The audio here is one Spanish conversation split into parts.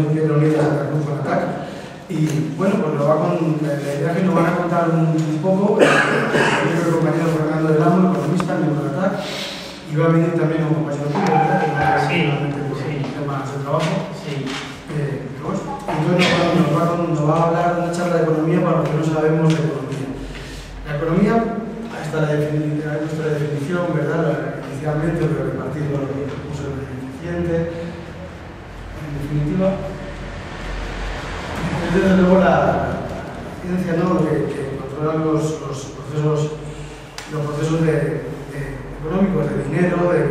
Izquierda Unida de Santa Cruz con ATAC. Y bueno, pues la idea es que nos van a contar un poco el compañero Fernando del Amo, economista, miembro de ATAC, y va a venir también un compañero tuyo, ¿verdad? Que sí, temas de trabajo. Sí. Entonces nos va a hablar una charla de economía para los que no sabemos de economía. La economía, hasta nuestra definición, ¿verdad? Inicialmente, pero el partido lo puso eficiente, en definitiva. Es desde luego la ciencia, ¿no? que controla los procesos económicos, de dinero, de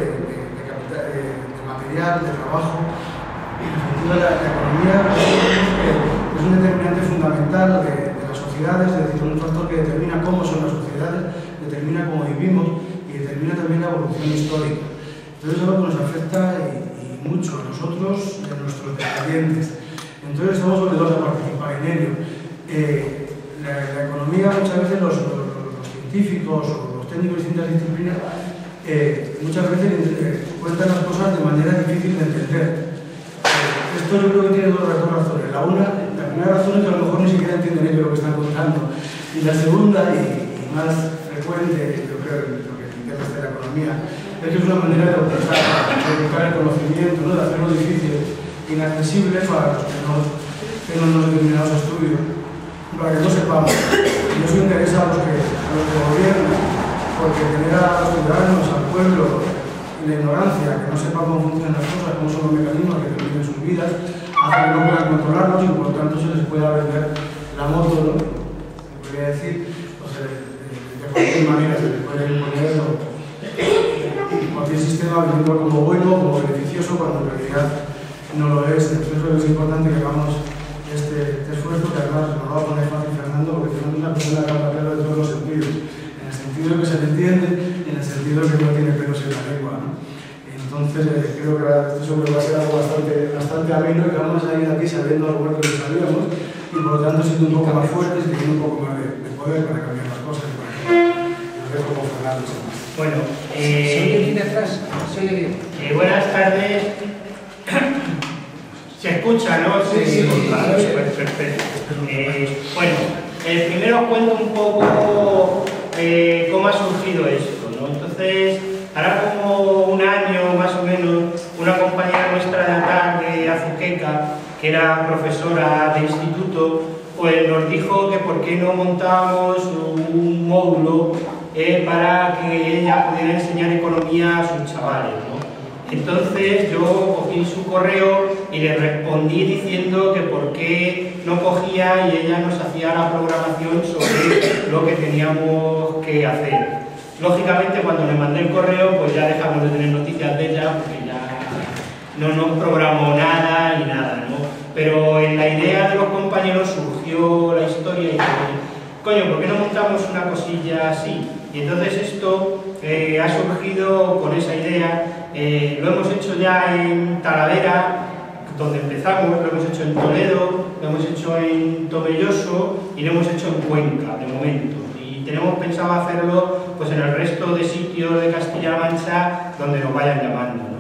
material, de trabajo. En definitiva, la economía es un determinante fundamental de las sociedades, es decir, un factor que determina cómo son las sociedades, determina cómo vivimos y determina también la evolución histórica. Entonces es algo que nos afecta y mucho a nosotros y a nuestros descendientes. Entonces estamos obligados a participar en ello. La economía, muchas veces los científicos o los técnicos de distintas disciplinas muchas veces cuentan las cosas de manera difícil de entender. Esto yo creo que tiene dos razones. La primera razón es que a lo mejor ni siquiera entienden ellos lo que están contando. Y la segunda, y más frecuente, yo creo, lo que entiende de la economía, es que es una manera de buscar el conocimiento, ¿no? De hacerlo difícil, inaccesible para los que no tenemos determinados estudios, para que no sepamos. Y eso interesa a los que gobiernan, porque tener a los ciudadanos, al pueblo, y la ignorancia, que no sepa cómo funcionan las cosas, cómo son los mecanismos que determinan sus vidas, hace que no puedan controlarlos y por lo tanto se les pueda vender la moto, ¿no? Se podría decir, pues, de cualquier manera se les puede imponer cualquier sistema vendiendo como bueno, como beneficioso, cuando en realidad no lo es. Entonces creo que es importante que hagamos este esfuerzo, que además nos lo va a poner fácil Fernando, porque Fernando es una persona que habla claro de todos los sentidos, en el sentido de que se le entiende y en el sentido de que no tiene pelos en la lengua, ¿no? Entonces creo que esto va a ser algo bastante ameno y que vamos a ir aquí sabiendo algo que no sabíamos y por lo tanto siendo un poco más fuertes y teniendo un poco más de poder para cambiar las cosas y para que nos dejo con Fernando. Bueno, buenas tardes. ¿Se escucha, no? Sí. Vale, perfecto. Bueno, primero os cuento un poco cómo ha surgido esto, ¿no? Entonces, hará como un año más o menos, una compañera nuestra de ATAC de Azuqueca, que era profesora de instituto, pues nos dijo que por qué no montábamos un módulo para que ella pudiera enseñar economía a sus chavales, ¿no? Entonces yo cogí su correo y le respondí diciendo que por qué no cogía y ella nos hacía la programación sobre lo que teníamos que hacer. Lógicamente cuando le mandé el correo pues ya dejamos de tener noticias de ella porque ya no nos programó nada ni nada, ¿no? Pero en la idea de los compañeros surgió la historia y dije, coño, ¿por qué no montamos una cosilla así? Y entonces esto ha surgido con esa idea, lo hemos hecho ya en Talavera, donde empezamos, lo hemos hecho en Toledo, lo hemos hecho en Tomelloso y lo hemos hecho en Cuenca, de momento. Y tenemos pensado hacerlo pues, en el resto de sitios de Castilla-La Mancha donde nos vayan llamando, ¿no?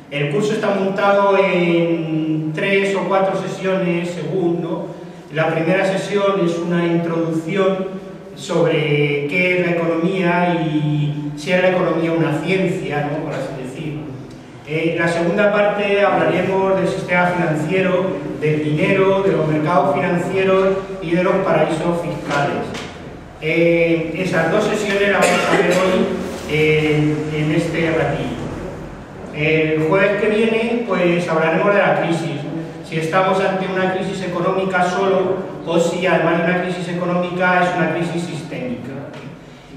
El curso está montado en 3 o 4 sesiones según, ¿no? La primera sesión es una introducción sobre qué es la economía y si es la economía una ciencia, ¿no? Por así decirlo. La segunda parte hablaremos del sistema financiero, del dinero, de los mercados financieros y de los paraísos fiscales. Esas dos sesiones las vamos a ver hoy en este ratillo. El jueves que viene pues hablaremos de la crisis, si estamos ante una crisis económica solo o si además de una crisis económica es una crisis sistémica.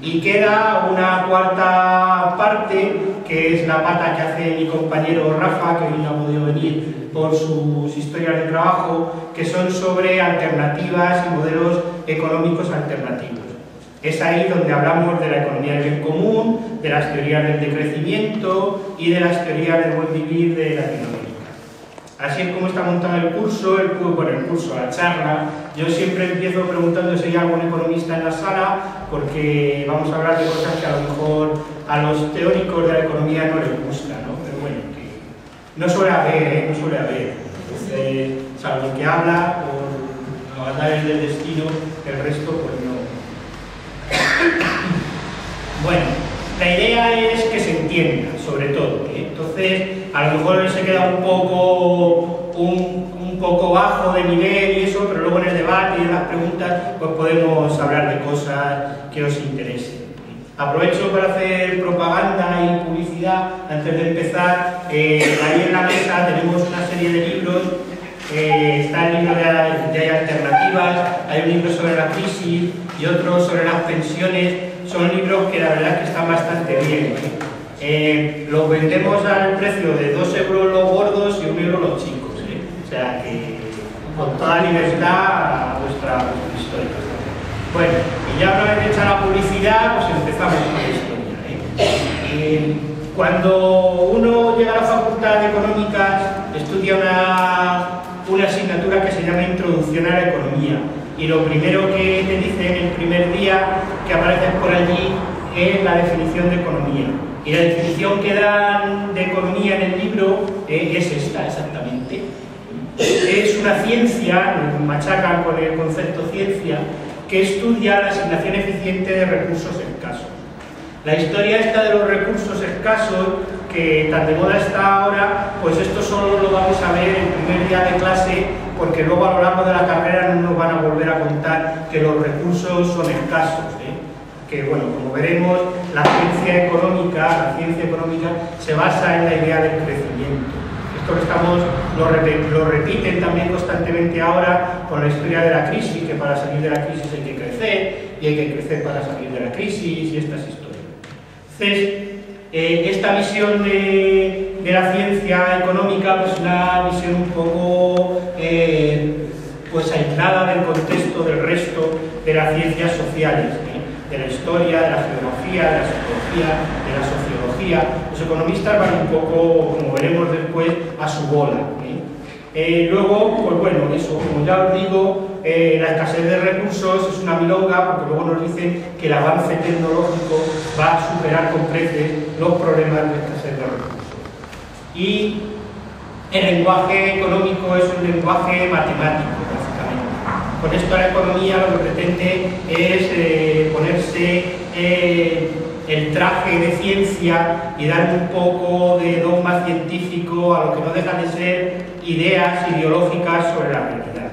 Y queda una cuarta parte, que es la pata que hace mi compañero Rafa, que hoy no ha podido venir por sus historias de trabajo, que son sobre alternativas y modelos económicos alternativos. Es ahí donde hablamos de la economía del bien común, de las teorías del decrecimiento y de las teorías del buen vivir de Latinoamérica. Así es como está montado el curso, la charla. Yo siempre empiezo preguntando si hay algún economista en la sala, porque vamos a hablar de cosas que a lo mejor a los teóricos de la economía no les gusta, ¿no? Pero bueno, que no suele haber, no suele haber. salvo el que habla, por los azares del destino, el resto pues no. Bueno, la idea es que se entienda, sobre todo, ¿eh? Entonces, a lo mejor se queda un poco bajo de nivel y eso, pero luego en el debate y en las preguntas pues podemos hablar de cosas que os interesen. Aprovecho para hacer propaganda y publicidad antes de empezar. Ahí en la mesa tenemos una serie de libros. Está el libro de alternativas, hay un libro sobre la crisis y otro sobre las pensiones. Son libros que la verdad es que están bastante bien. Los vendemos al precio de 2 euros los gordos y 1 euro los chicos. O sea que con toda libertad a vuestra historia. Bueno, y ya una vez hecha la publicidad, pues empezamos con la historia. Cuando uno llega a la Facultad de Económicas, estudia una asignatura que se llama Introducción a la Economía. Y lo primero que te dicen el primer día que apareces por allí es la definición de economía. Y la definición que dan de economía en el libro es esta, exactamente. Es una ciencia, machacan con el concepto ciencia, que estudia la asignación eficiente de recursos escasos. La historia esta de los recursos escasos, que tan de moda está ahora, pues esto solo lo vamos a ver el primer día de clase, porque luego a lo largo de la carrera no nos van a volver a contar que los recursos son escasos. Que bueno, como veremos, la ciencia económica se basa en la idea del crecimiento. Esto que lo repiten también constantemente ahora con la historia de la crisis, que para salir de la crisis hay que crecer, y hay que crecer para salir de la crisis, y estas historias. Entonces, esta visión de la ciencia económica pues es una visión un poco pues aislada del contexto del resto de las ciencias sociales, de la historia, de la geografía, de la psicología, de la sociología. Los economistas van un poco, como veremos después, a su bola. Luego, pues bueno, eso, como ya os digo, la escasez de recursos es una milonga, porque luego nos dicen que el avance tecnológico va a superar con creces los problemas de escasez de recursos. Y el lenguaje económico es un lenguaje matemático, básicamente. Con esto la economía lo que pretende es ponerse el traje de ciencia y dar un poco de dogma científico a lo que no dejan de ser ideas ideológicas sobre la realidad.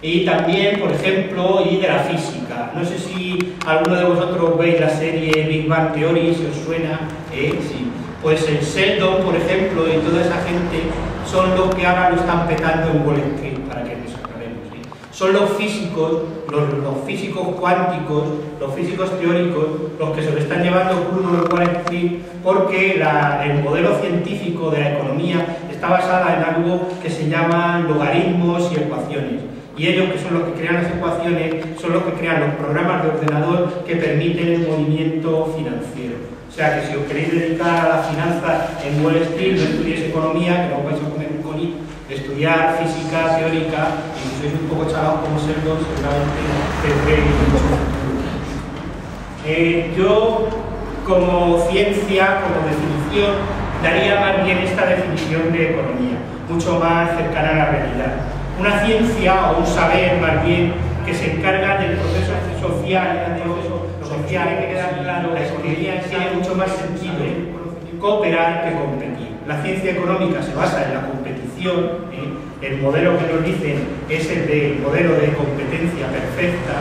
Y también, por ejemplo, y de la física. No sé si alguno de vosotros veis la serie Big Bang Theory, si os suena. Sí. Pues el Sheldon, por ejemplo, y toda esa gente son los que ahora lo están petando en Wall Street, para que nos aclaremos. Son los físicos, los físicos cuánticos, los físicos teóricos, los que se lo están llevando crudo en Wall Street, porque el modelo científico de la economía está basada en algo que se llama logaritmos y ecuaciones. Y ellos, que son los que crean las ecuaciones, son los que crean los programas de ordenador que permiten el movimiento financiero. O sea que si os queréis dedicar a la finanza en Wall Street, no estudiéis economía, que no vais a comer un colí, estudiar física teórica, y si sois un poco chalados como Sheldon, seguramente tendréis mucho futuro. Yo, como ciencia, como definición, daría más bien esta definición de economía, mucho más cercana a la realidad. Una ciencia o un saber, más bien, que se encarga del proceso social, hay que quedar claro, la economía tiene mucho más sentido cooperar que competir. La ciencia económica se basa en la competición, el modelo que nos dicen es el del modelo de competencia perfecta,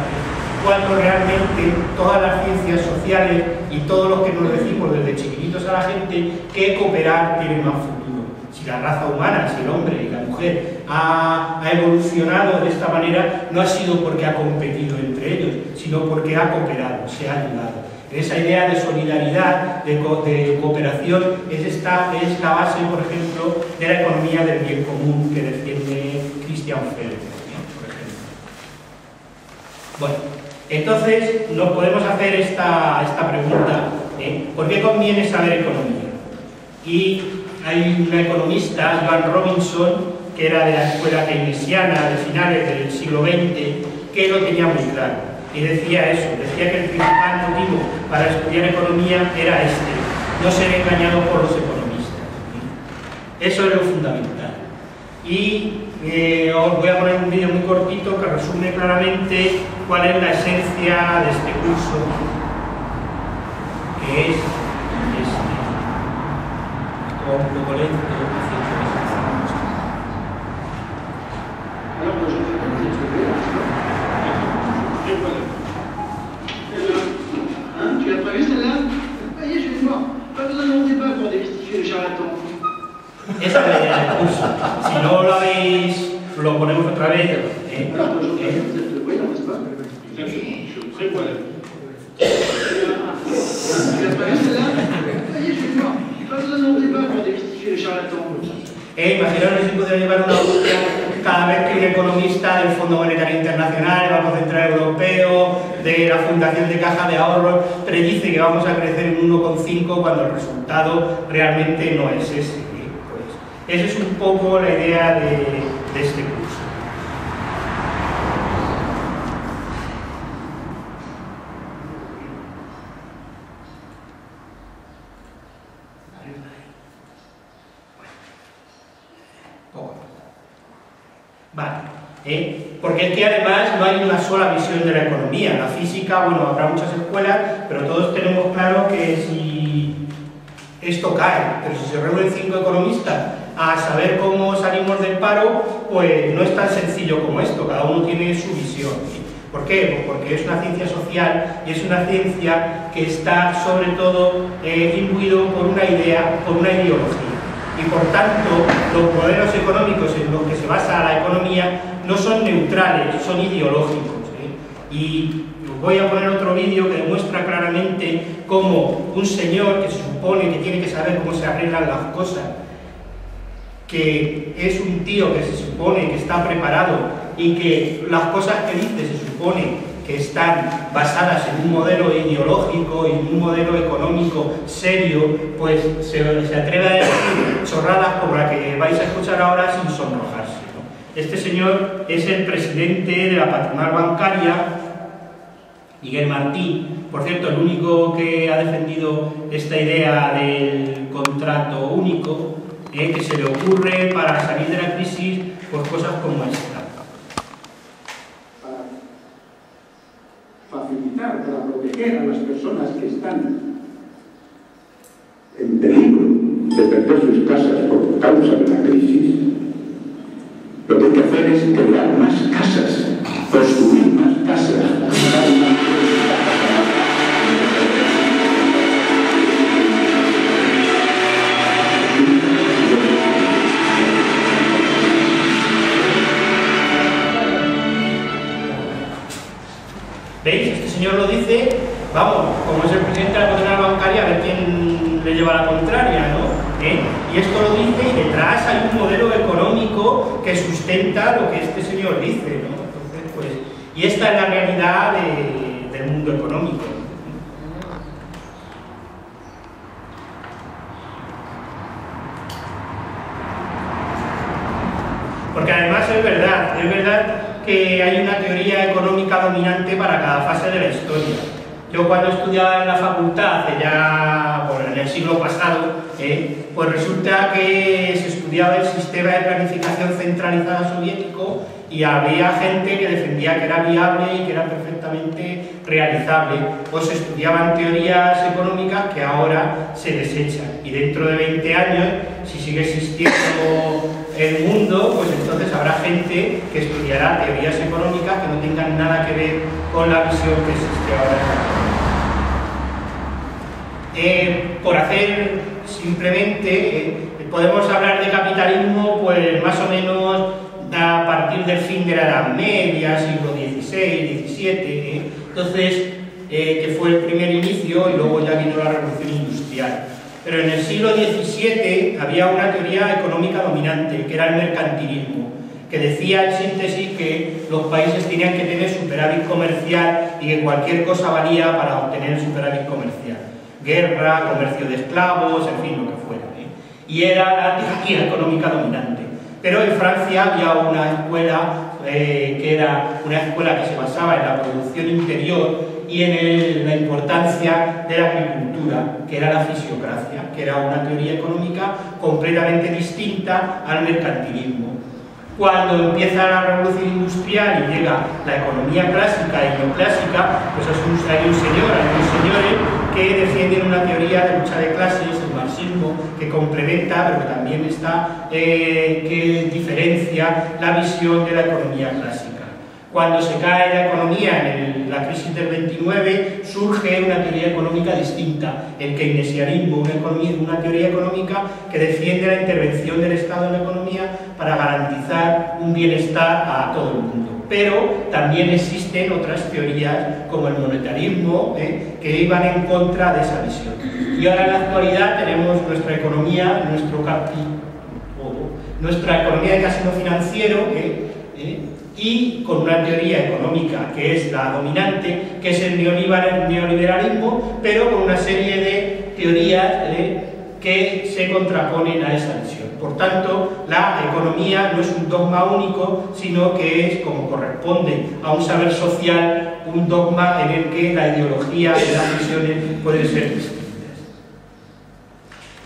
cuando realmente todas las ciencias sociales y todos los que nos decimos desde chiquititos a la gente que cooperar tiene más futuro. Si la raza humana, si el hombre y la mujer ha evolucionado de esta manera, no ha sido porque ha competido entre ellos, sino porque ha cooperado, se ha ayudado. Esa idea de solidaridad, de cooperación, es la base, por ejemplo, de la economía del bien común que defiende Christian Felber, por ejemplo. Bueno, entonces nos podemos hacer esta pregunta, ¿por qué conviene saber economía? Y hay una economista, Joan Robinson, que era de la escuela keynesiana de finales del siglo XX, que lo tenía muy claro. Y decía eso, decía que el principal motivo para estudiar economía era no ser engañado por los economistas. Eso es lo fundamental. y os voy a poner un vídeo muy cortito que resume claramente cuál es la esencia de este curso, que es este. Esto un poco lento, Tu as pas vu celle-là? Ça y est, je vais voir. Pas besoin de mon débat pour démystifier le charlatan. Esa es la idea del curso. Si no lo habéis, lo ponemos otra vez. Alors, aujourd'hui, vous êtes voyant, n'est-ce pas? Je suis très voyant. Tu as pas vu celle-là? Ça y est, je vais voir. Pas besoin de mon débat pour démystifier le charlatan. Imaginaros si podría llevar una búsqueda cada vez que un economista del Fondo Monetario Internacional, del Banco Central Europeo, de la Fundación de Caja de Ahorros, predice que vamos a crecer un 1,5 cuando el resultado realmente no es ese. Pues esa es un poco la idea de este curso. Vale, porque es que además no hay una sola visión de la economía. La física, bueno, habrá muchas escuelas, pero todos tenemos claro que si esto cae, pero si se reúnen 5 economistas a saber cómo salimos del paro, pues no es tan sencillo como esto, cada uno tiene su visión. ¿Por qué? Pues porque es una ciencia social y es una ciencia que está sobre todo imbuido por una idea, por una ideología. Y por tanto, los modelos económicos en los que se basa la economía no son neutrales, son ideológicos. Y os voy a poner otro vídeo que demuestra claramente cómo un señor que se supone que tiene que saber cómo se arreglan las cosas, que es un tío que se supone que está preparado y que las cosas que dice se supone que están basadas en un modelo ideológico y en un modelo económico serio, pues se atreve a decir chorradas como la que vais a escuchar ahora sin sonrojarse, ¿no? Este señor es el presidente de la patronal bancaria, Miguel Martí, por cierto, el único que ha defendido esta idea del contrato único, que se le ocurre para salir de la crisis por cosas como esta. Facilitar, para proteger a las personas que están en peligro de perder sus casas por causa de la crisis, lo que hay que hacer es crear más casas, construir más casas, dar más. ¿Veis? Este señor lo dice, vamos, como es el presidente de la patronal bancaria, a ver quién le lleva la contraria, ¿no? Y esto lo dice y detrás hay un modelo económico que sustenta lo que este señor dice, ¿no? Entonces, pues, y esta es la realidad del mundo económico. Porque además es verdad que hay una teoría económica dominante para cada fase de la historia. Yo cuando estudiaba en la facultad, bueno, en el siglo pasado, pues resulta que se estudiaba el sistema de planificación centralizada soviético y había gente que defendía que era viable y que era perfectamente realizable. O se estudiaban teorías económicas que ahora se desechan. Y dentro de 20 años, si sigue existiendo el mundo, pues entonces habrá gente que estudiará teorías económicas que no tengan nada que ver con la visión que existe ahora. Por hacer simplemente, podemos hablar de capitalismo pues más o menos a partir del fin de la Edad Media, siglo XVI, XVII, entonces que fue el primer inicio y luego ya vino la Revolución Industrial. Pero en el siglo XVII había una teoría económica dominante, que era el mercantilismo, que decía en síntesis que los países tenían que tener superávit comercial y que cualquier cosa valía para obtener el superávit comercial. Guerra, comercio de esclavos, en fin, lo que fuera. Y era la teoría económica dominante. Pero en Francia había una escuela que era una escuela que se basaba en la producción interior y en la importancia de la agricultura, que era la fisiocracia, que era una teoría económica completamente distinta al mercantilismo. Cuando empieza la revolución industrial y llega la economía clásica y neoclásica, pues hay unos señores que defienden una teoría de lucha de clases, el marxismo, que complementa, pero que también está, que diferencia la visión de la economía clásica. Cuando se cae la economía en la crisis del 29, surge una teoría económica distinta, el keynesianismo, una teoría económica que defiende la intervención del Estado en la economía para garantizar un bienestar a todo el mundo. Pero también existen otras teorías, como el monetarismo, que iban en contra de esa visión. Y ahora en la actualidad tenemos nuestra economía, nuestra economía de casino financiero, y con una teoría económica que es la dominante, que es el neoliberalismo, pero con una serie de teorías que se contraponen a esa visión. Por tanto, la economía no es un dogma único, sino que es, como corresponde a un saber social, un dogma en el que la ideología y las visiones pueden ser distintas.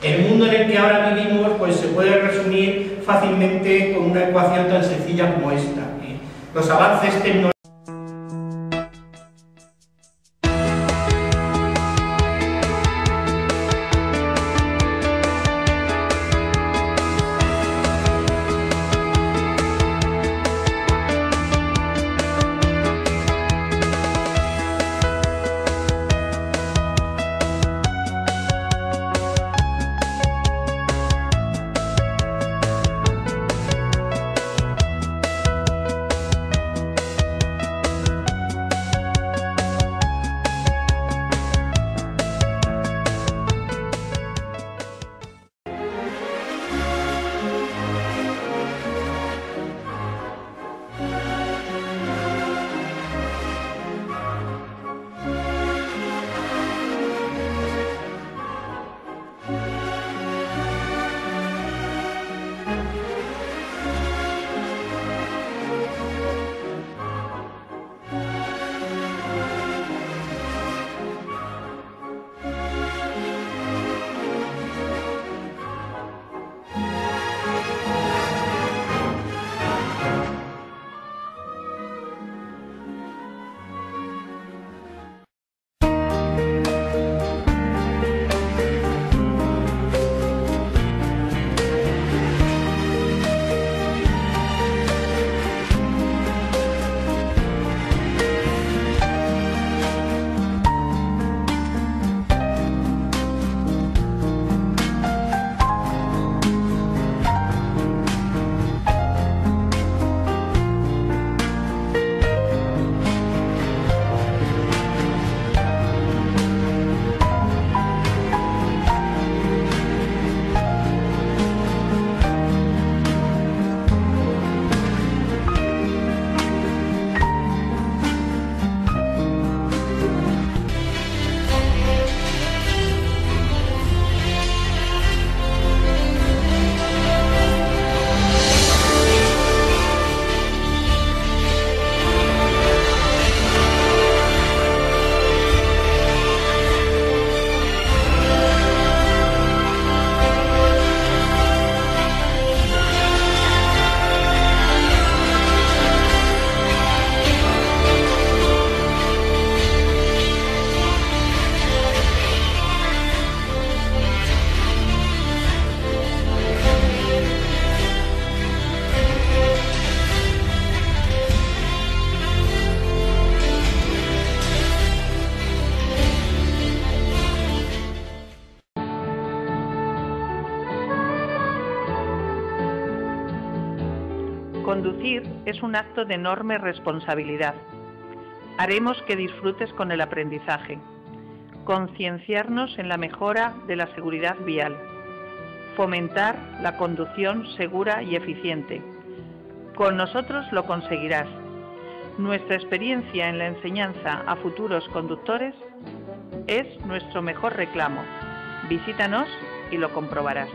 El mundo en el que ahora vivimos pues, se puede resumir fácilmente con una ecuación tan sencilla como esta. Los avances tecnológicos Conducir es un acto de enorme responsabilidad. Haremos que disfrutes con el aprendizaje. Concienciarnos en la mejora de la seguridad vial. Fomentar la conducción segura y eficiente. Con nosotros lo conseguirás. Nuestra experiencia en la enseñanza a futuros conductores es nuestro mejor reclamo. Visítanos y lo comprobarás.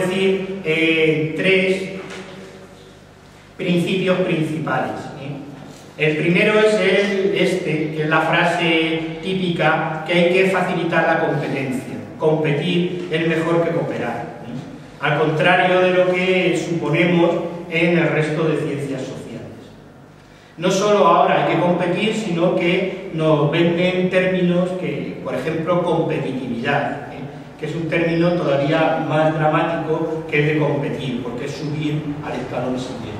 decir tres principios principales. El primero es que es la frase típica, que hay que facilitar la competencia. Competir es mejor que cooperar. Al contrario de lo que suponemos en el resto de ciencias sociales. No solo ahora hay que competir, sino que nos venden términos que, por ejemplo, competitividad, que es un término todavía más dramático que el de competir, porque es subir al escalón siguiente.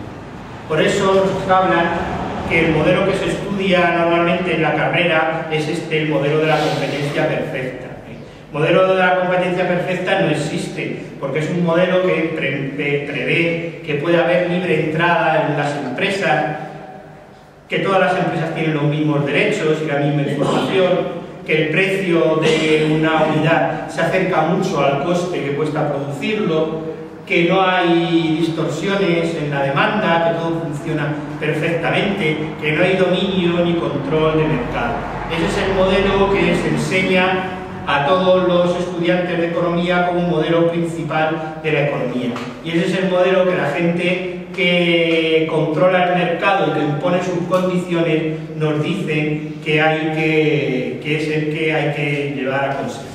Por eso nos hablan que el modelo que se estudia normalmente en la carrera es el modelo de la competencia perfecta. El modelo de la competencia perfecta no existe, porque es un modelo que prevé que puede haber libre entrada en las empresas, que todas las empresas tienen los mismos derechos y la misma información, que el precio de una unidad se acerca mucho al coste que cuesta producirlo, que no hay distorsiones en la demanda, que todo funciona perfectamente, que no hay dominio ni control de mercado. Ese es el modelo que se enseña a todos los estudiantes de economía como un modelo principal de la economía. Y ese es el modelo que la gente que controla el mercado y que impone sus condiciones nos dicen que es el que hay que llevar a conseguir.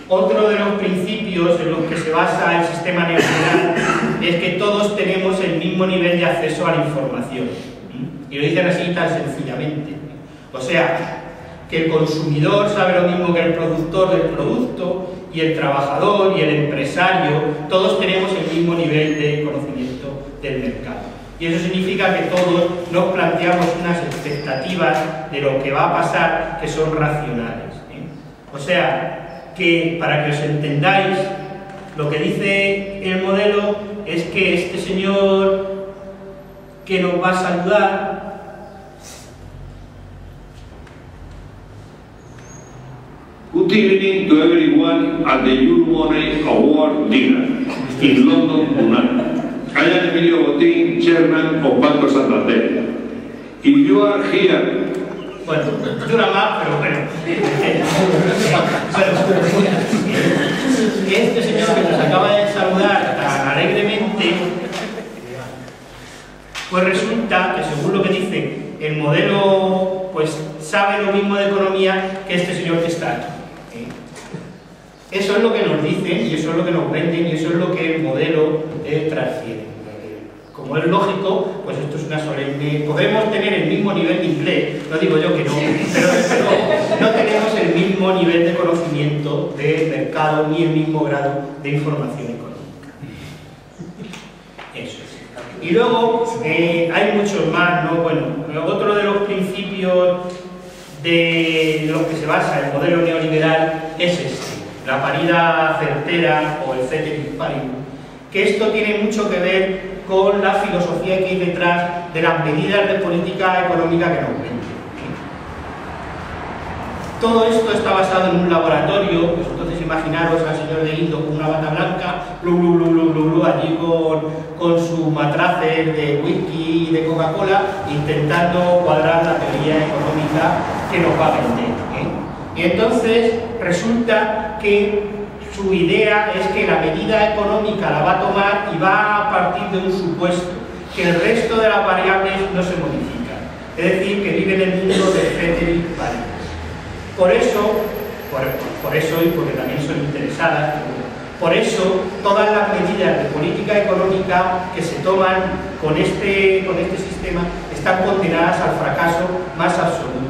Otro de los principios en los que se basa el sistema neoliberal es que todos tenemos el mismo nivel de acceso a la información. Y lo dicen así tan sencillamente. O sea, que el consumidor sabe lo mismo que el productor del producto, y el trabajador y el empresario, todos tenemos el mismo nivel de conocimiento del mercado. Y eso significa que todos nos planteamos unas expectativas de lo que va a pasar que son racionales. O sea, que para que os entendáis, lo que dice el modelo es que este señor que nos va a saludar Good evening to everyone at the Euromoney Award dinner in London tonight. I am Emilio Botín, chairman of Banco Santander. If you are here... Bueno, dura más, pero bueno. Este señor que nos acaba de saludar tan alegremente, pues resulta que según lo que dice el modelo, pues sabe lo mismo de economía que este señor que está aquí. Eso es lo que nos dicen y eso es lo que nos venden y eso es lo que el modelo transfiere. Como es lógico, pues esto es una solemne... Podemos tener el mismo nivel de inglés, no digo yo que no, pero no tenemos el mismo nivel de conocimiento del mercado ni el mismo grado de información económica. Eso es. Y luego hay muchos más, ¿no? Bueno, otro de los principios de los que se basa el modelo neoliberal es la paridad certera o el ceteris paribus, que esto tiene mucho que ver con la filosofía que hay detrás de las medidas de política económica que nos venden. Todo esto está basado en un laboratorio, pues entonces imaginaros al señor de Guindos con una bata blanca, allí con sus matraces de whisky y de Coca-Cola, intentando cuadrar la teoría económica que nos va a vender. Y entonces resulta que su idea es que la medida económica la va a tomar y va a partir de un supuesto, que el resto de las variables no se modifican. Es decir, que vive en el mundo de ceteris paribus. Por eso y porque también son interesadas, por eso todas las medidas de política económica que se toman con este sistema están condenadas al fracaso más absoluto.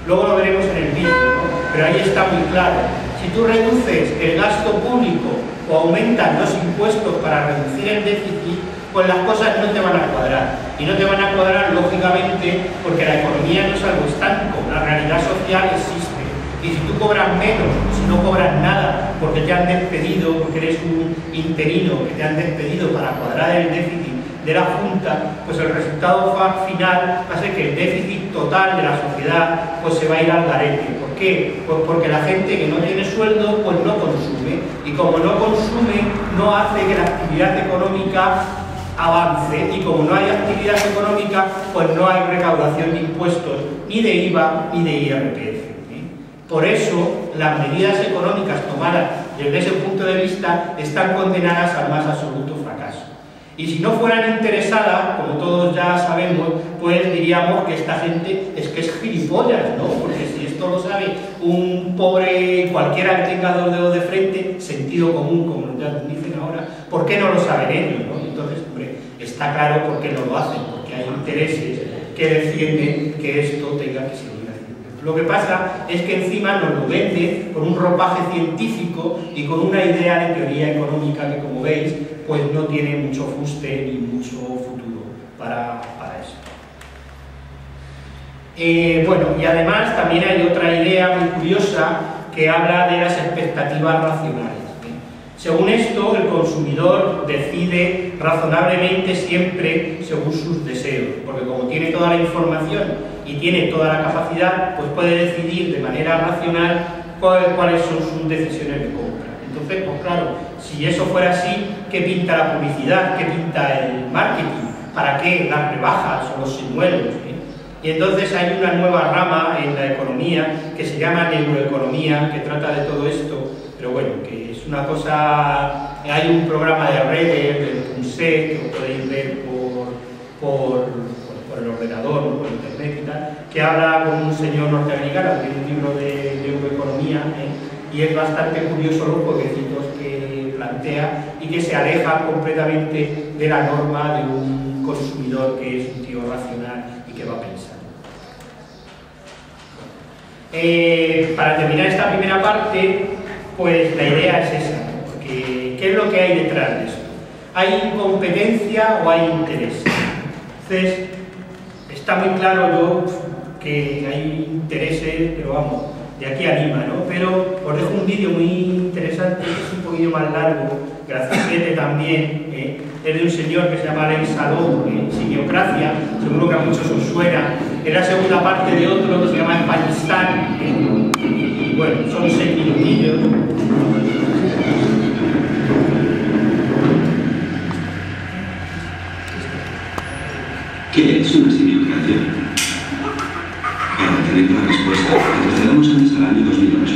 Luego lo veremos en el vídeo, ¿no? Pero ahí está muy claro. Si tú reduces el gasto público o aumentas los impuestos para reducir el déficit, pues las cosas no te van a cuadrar. Y no te van a cuadrar, lógicamente, porque la economía no es algo estático, la realidad social existe. Y si tú cobras menos, si no cobras nada, porque te han despedido, porque eres un interino que te han despedido para cuadrar el déficit de la Junta, pues el resultado final va a ser que el déficit total de la sociedad pues se va a ir al garete. ¿Por qué? Pues porque la gente que no tiene sueldo pues no consume, y como no consume no hace que la actividad económica avance, y como no hay actividad económica pues no hay recaudación de impuestos, ni de IVA ni de IRPF. Por eso, las medidas económicas tomadas desde ese punto de vista están condenadas al más absoluto fracaso. Y si no fueran interesadas, como todos ya sabemos, pues diríamos que esta gente es que es gilipollas, ¿no? Porque si esto lo sabe un pobre, cualquiera que tenga dos dedos de frente, sentido común, como ya dicen ahora, ¿por qué no lo saben ellos, no? Entonces, hombre, está claro por qué no lo hacen, porque hay intereses que defienden que esto tenga que seguir haciendo. Lo que pasa es que encima nos lo vende con un ropaje científico y con una idea de teoría económica que, como veis, pues no tiene mucho fuste ni mucho futuro para eso. Bueno, y además también hay otra idea muy curiosa que habla de las expectativas racionales. Según esto, el consumidor decide razonablemente siempre según sus deseos, porque como tiene toda la información y tiene toda la capacidad, pues puede decidir de manera racional cuáles son sus decisiones de compra. Entonces, pues claro, si eso fuera así, ¿qué pinta la publicidad? ¿Qué pinta el marketing? ¿Para qué las rebajas o los señuelos? Y entonces hay una nueva rama en la economía que se llama neuroeconomía, que trata de todo esto, pero bueno, que es una cosa... Hay un programa de redes, del PUNSE, que lo podéis ver por el ordenador, ¿no? Por internet y tal, que habla con un señor norteamericano, que tiene un libro de neuroeconomía, y es bastante curioso los jueguecitos que plantea y que se aleja completamente de la norma de un consumidor que es un tío racional y que va a pensar. Para terminar esta primera parte, pues la idea es esa, ¿no? Porque ¿qué es lo que hay detrás de esto? ¿Hay incompetencia o hay interés? Entonces, está muy claro que hay intereses, pero vamos, de aquí a Lima, ¿no? Pero os dejo un vídeo muy interesante, que es un poquillo más largo, graciosete también, es de un señor que se llama Alex Saló, Simiocracia, seguro que a muchos os suena, es la segunda parte de otro que se llama Españistán, y bueno, son 6 minutillos. ¿Qué es una simiocracia? Para tener la respuesta, retrocedamos antes al año 2008.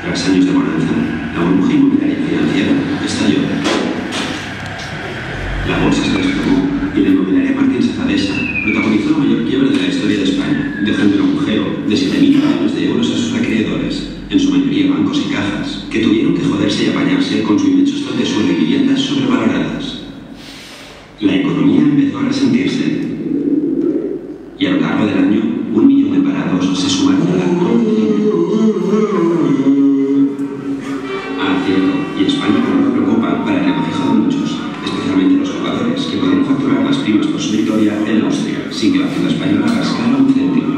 Tras años de bonanza, la burbuja inmobiliaria financiera estalló. La bolsa se desplomó y la inmobiliaria Martín Sazadesa protagonizó la mayor quiebra de la historia de España, dejando un agujero de 7.000 millones de euros a sus acreedores, en su mayoría bancos y cajas, que tuvieron que joderse y apañarse con su inmenso stock de suelo y viviendas sobrevaloradas. La economía empezó a resentirse y a lo largo del año 1 millón de parados se sumaron a la cierto, y España no lo preocupa para el regocijo de muchos, especialmente los jugadores que podían facturar las primas por su victoria en Austria, sin que la Hacienda española rascara un céntimo.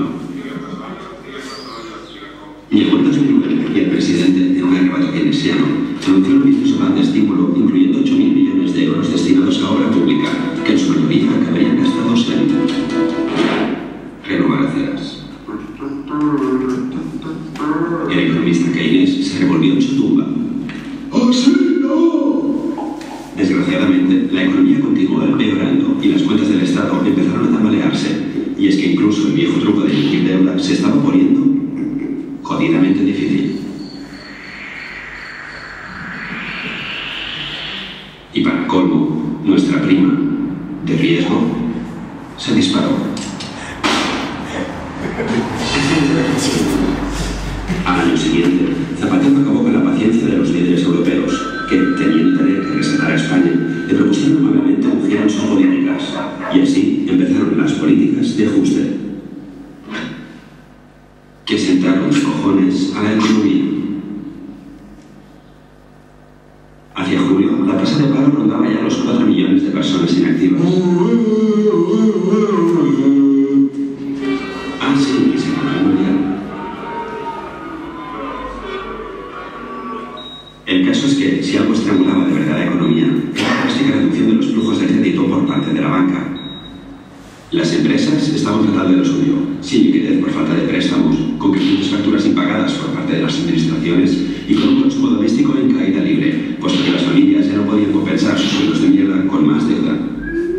Llegó el 2009 y el presidente, en un arrebato keynesiano, anunció un ambicioso plan de estímulo, incluyendo 8.000 millones de euros destinados a obra pública, que en su mayoría acabarían gastados en renovar aceras. El economista Keynes se revolvió en su tumba. ¡Así no! Desgraciadamente, la economía continuó empeorando y las cuentas del Estado empezaron a tambalearse. Y es que incluso el viejo truco de emitir deuda se estaba poniendo jodidamente difícil. Y para colmo, nuestra prima de riesgo se disparó. Al año siguiente, Zapatero acabó con la paciencia de los líderes europeos, que, teniendo tener que rescatar a España, le propusieron amablemente un giro en sus políticas, y así empezaron las políticas de ajuste, que sentaron de cojones a la economía. Hacia julio, la tasa de paro rondaba ya los 4 millones de personas inactivas. Ah, sí, y se acabó el mundial. El caso es que, si algo estrangulaba de verdad la economía, era la drástica reducción de los flujos de crédito por parte de la banca. Las empresas estaban tratando de lo suyo, sin liquidez por falta de préstamos, con crecientes facturas impagadas por parte de las administraciones y con un consumo doméstico en caída libre, puesto que las familias ya no podían compensar sus sueldos de mierda con más deuda.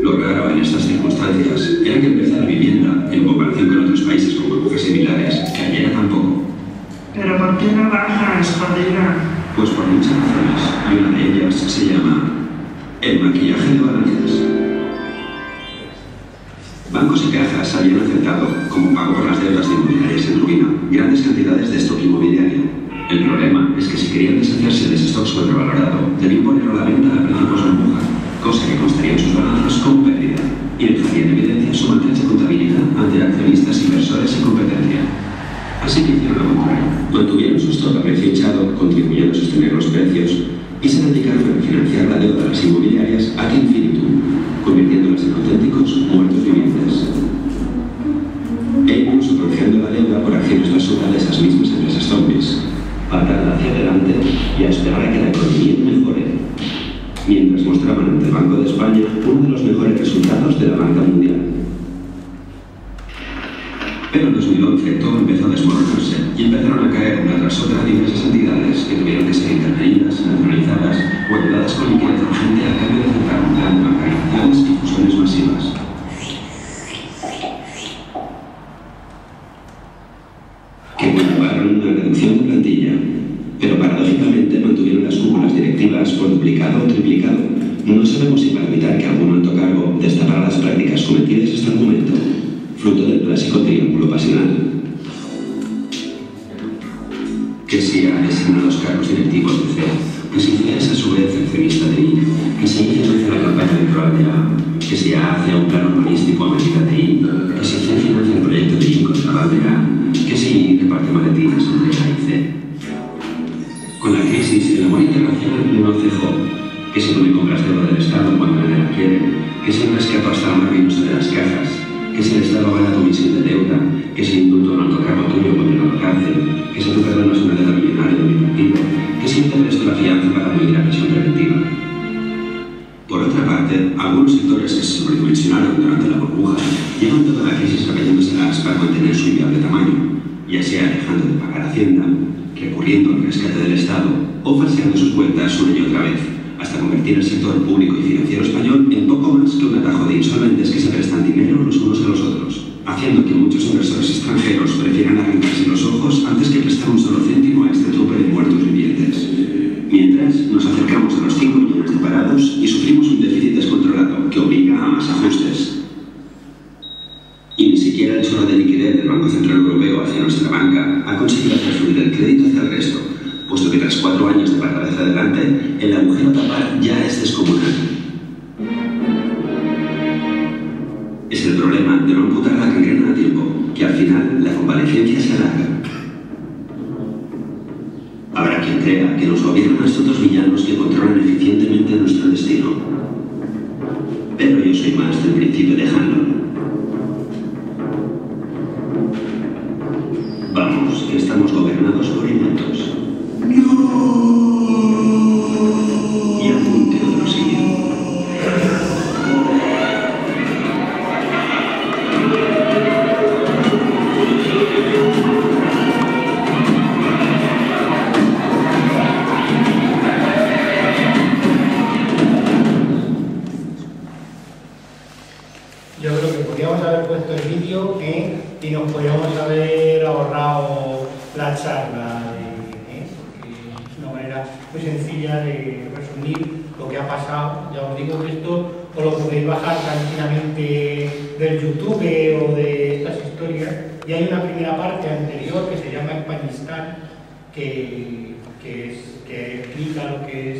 Lo raro en estas circunstancias era que el precio de la vivienda, en comparación con otros países con burbujas similares, cayera tan poco. muchas razones, y una de ellas se llama el maquillaje de balances. Bancos y cajas habían aceptado, como pago por las deudas de inmobiliarias en ruina, grandes cantidades de stock inmobiliario. El problema es que si querían deshacerse de ese stock sobrevalorado, debían ponerlo a la venta a precios burbuja, cosa que constaría en sus balances como pérdida, y dejaría en evidencia su maltrecha contabilidad ante accionistas, inversores y competencia. Así que hicieron lo contrario. Mantuvieron su stock a precio hinchado, contribuyendo a sostener los precios, y se dedicaron a refinanciar la deuda de las inmobiliarias ad infinitum, convirtiéndolas en auténticos muertos vivientes. E incluso canjeando la deuda por acciones basura de esas mismas empresas zombies, para dar hacia adelante y a esperar a que la economía mejore, mientras mostraban ante el Banco de España uno de los mejores resultados de la banca mundial. Pero en 2011 todo empezó a desmoronarse y empezaron a caer una tras otra diversas entidades que tuvieron que ser intervenidas, nacionalizadas o ayudadas con liquidez urgente a cambio de aceptar un plan de bancarizaciones y fusiones masivas. Que conllevaron una reducción de plantilla, pero paradójicamente mantuvieron las cúpulas directivas por duplicado o triplicado. No sabemos si para evitar que algún alto cargo destapara las prácticas cometidas hasta el momento, fruto del clásico triángulo pasional. Que si ha designados cargos directivos de CEA, que si CEA es a su vez accionista de I, que si financia la campaña electoral de A, que si A hace un plan urbanístico a medida de I, que si C financia el proyecto de I contra la de A, que si I reparte maletines entre A y C. Con la crisis, el amor internacional no cejó, que si no me compras deuda del Estado cuando nadie la quiere, que si el rescato hasta la maravillosa de las cajas, que si el Estado gana comisión de deuda, que si indulto a un alto cargo tuyo condenado a cárcel, que si tú perdonas una deuda millonaria de mi partido, que si te presto la fianza para no ir a prisión preventiva. Por otra parte, algunos sectores que se sobredimensionaron durante la burbuja llevan toda la crisis recayéndoselas para mantener su inviable tamaño, ya sea dejando de pagar Hacienda, recurriendo al rescate del Estado o falseando sus cuentas una y otra vez, hasta convertir el sector público y financiero español en poco más que un atajo de insolventes que se prestan dinero los unos a los otros, haciendo que muchos inversores extranjeros prefieran arrancarse los ojos antes que prestar un solo céntimo a este trupe de muertos vivientes. Mientras, nos acercamos a los 5 millones de parados y sufrimos un déficit descontrolado que obliga a más ajustes. Y ni siquiera el chorro de liquidez del Banco Central Europeo hacia nuestra banca ha conseguido hacer fluir el crédito hacia el resto, puesto que tras 4 años de patada hacia adelante, el agujero a tapar ya es descomunal. Es el problema de no amputar la gangrena a tiempo, que al final la convalecencia se alarga. Habrá quien crea que nos gobiernan astutos villanos que controlan eficientemente nuestro destino. Pero yo soy más del principio de Hanlon. Vamos, que estamos gobernados por inventos. Y apunte otro siguiente. Yo creo que podríamos haber puesto el vídeo y nos podríamos haber ahorrado la charla, porque es una manera muy sencilla de resumir lo que ha pasado. Ya os digo que esto os lo podéis bajar tranquilamente del YouTube o de estas historias, y hay una primera parte anterior que se llama Españistán, que explica lo que es,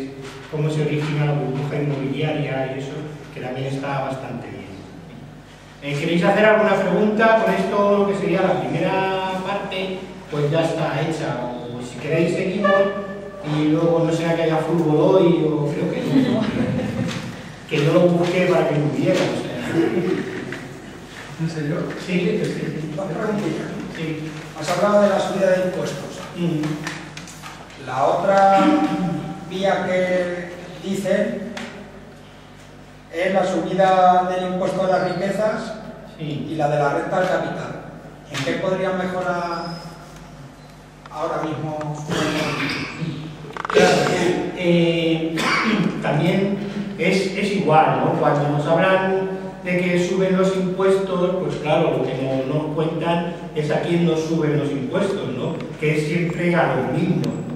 cómo se origina la burbuja inmobiliaria y eso, que también está bastante bien. ¿Queréis hacer alguna pregunta? Con esto, lo que sería la primera parte, pues ya está hecha. O si queréis, seguimos y luego no sea que haya fútbol hoy, o creo que no. Que yo lo busque para que lo hubiera. O sea. ¿En serio? Sí, sí. Una preguntita. Sí. Has hablado de la subida de impuestos. La otra vía que dicen es la subida del impuesto a las riquezas y la de la renta al capital. ¿En qué podrían mejorar ahora mismo? Claro, también es igual, ¿no? Cuando nos hablan de que suben los impuestos, pues claro, lo que nos cuentan es a quién nos suben los impuestos, ¿no? Que es siempre a los mismos, ¿no?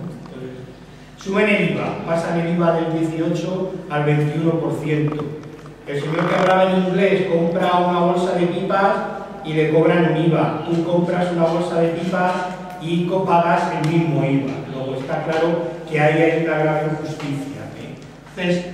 Suben el IVA, pasan el IVA del 18 al 21%. El señor que hablaba en inglés compra una bolsa de pipas y le cobran un IVA. Tú compras una bolsa de pipas y pagas el mismo IVA. Luego está claro que ahí hay una grave injusticia. Entonces,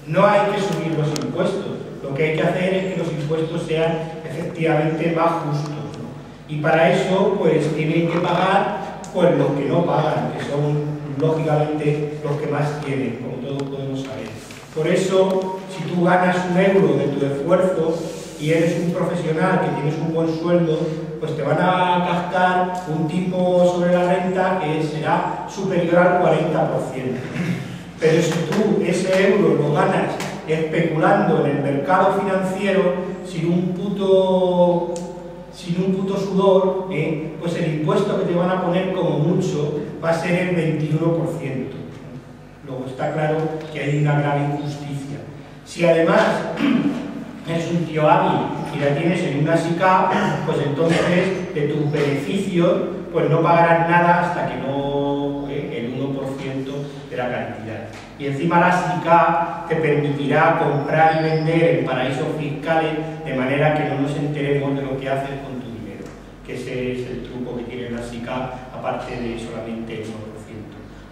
no hay que subir los impuestos. Lo que hay que hacer es que los impuestos sean efectivamente más justos, ¿no? Y para eso, pues, tienen que pagar pues, los que no pagan, que son, lógicamente, los que más tienen, como todos podemos saber. Por eso, si tú ganas €1 de tu esfuerzo y eres un profesional que tienes un buen sueldo, pues te van a gastar un tipo sobre la renta que será superior al 40%. Pero si tú ese euro lo ganas especulando en el mercado financiero sin un puto sudor, pues el impuesto que te van a poner como mucho va a ser el 21%. Luego está claro que hay una grave injusticia. Si además eres un tío hábil y la tienes en una SICAV, pues entonces de tus beneficios pues no pagarás nada hasta que no el 1% de la cantidad. Y encima la SICAV te permitirá comprar y vender en paraísos fiscales de manera que no nos enteremos de lo que haces con tu dinero, que ese es el truco que tiene la SICAV, aparte de solamente el 1%.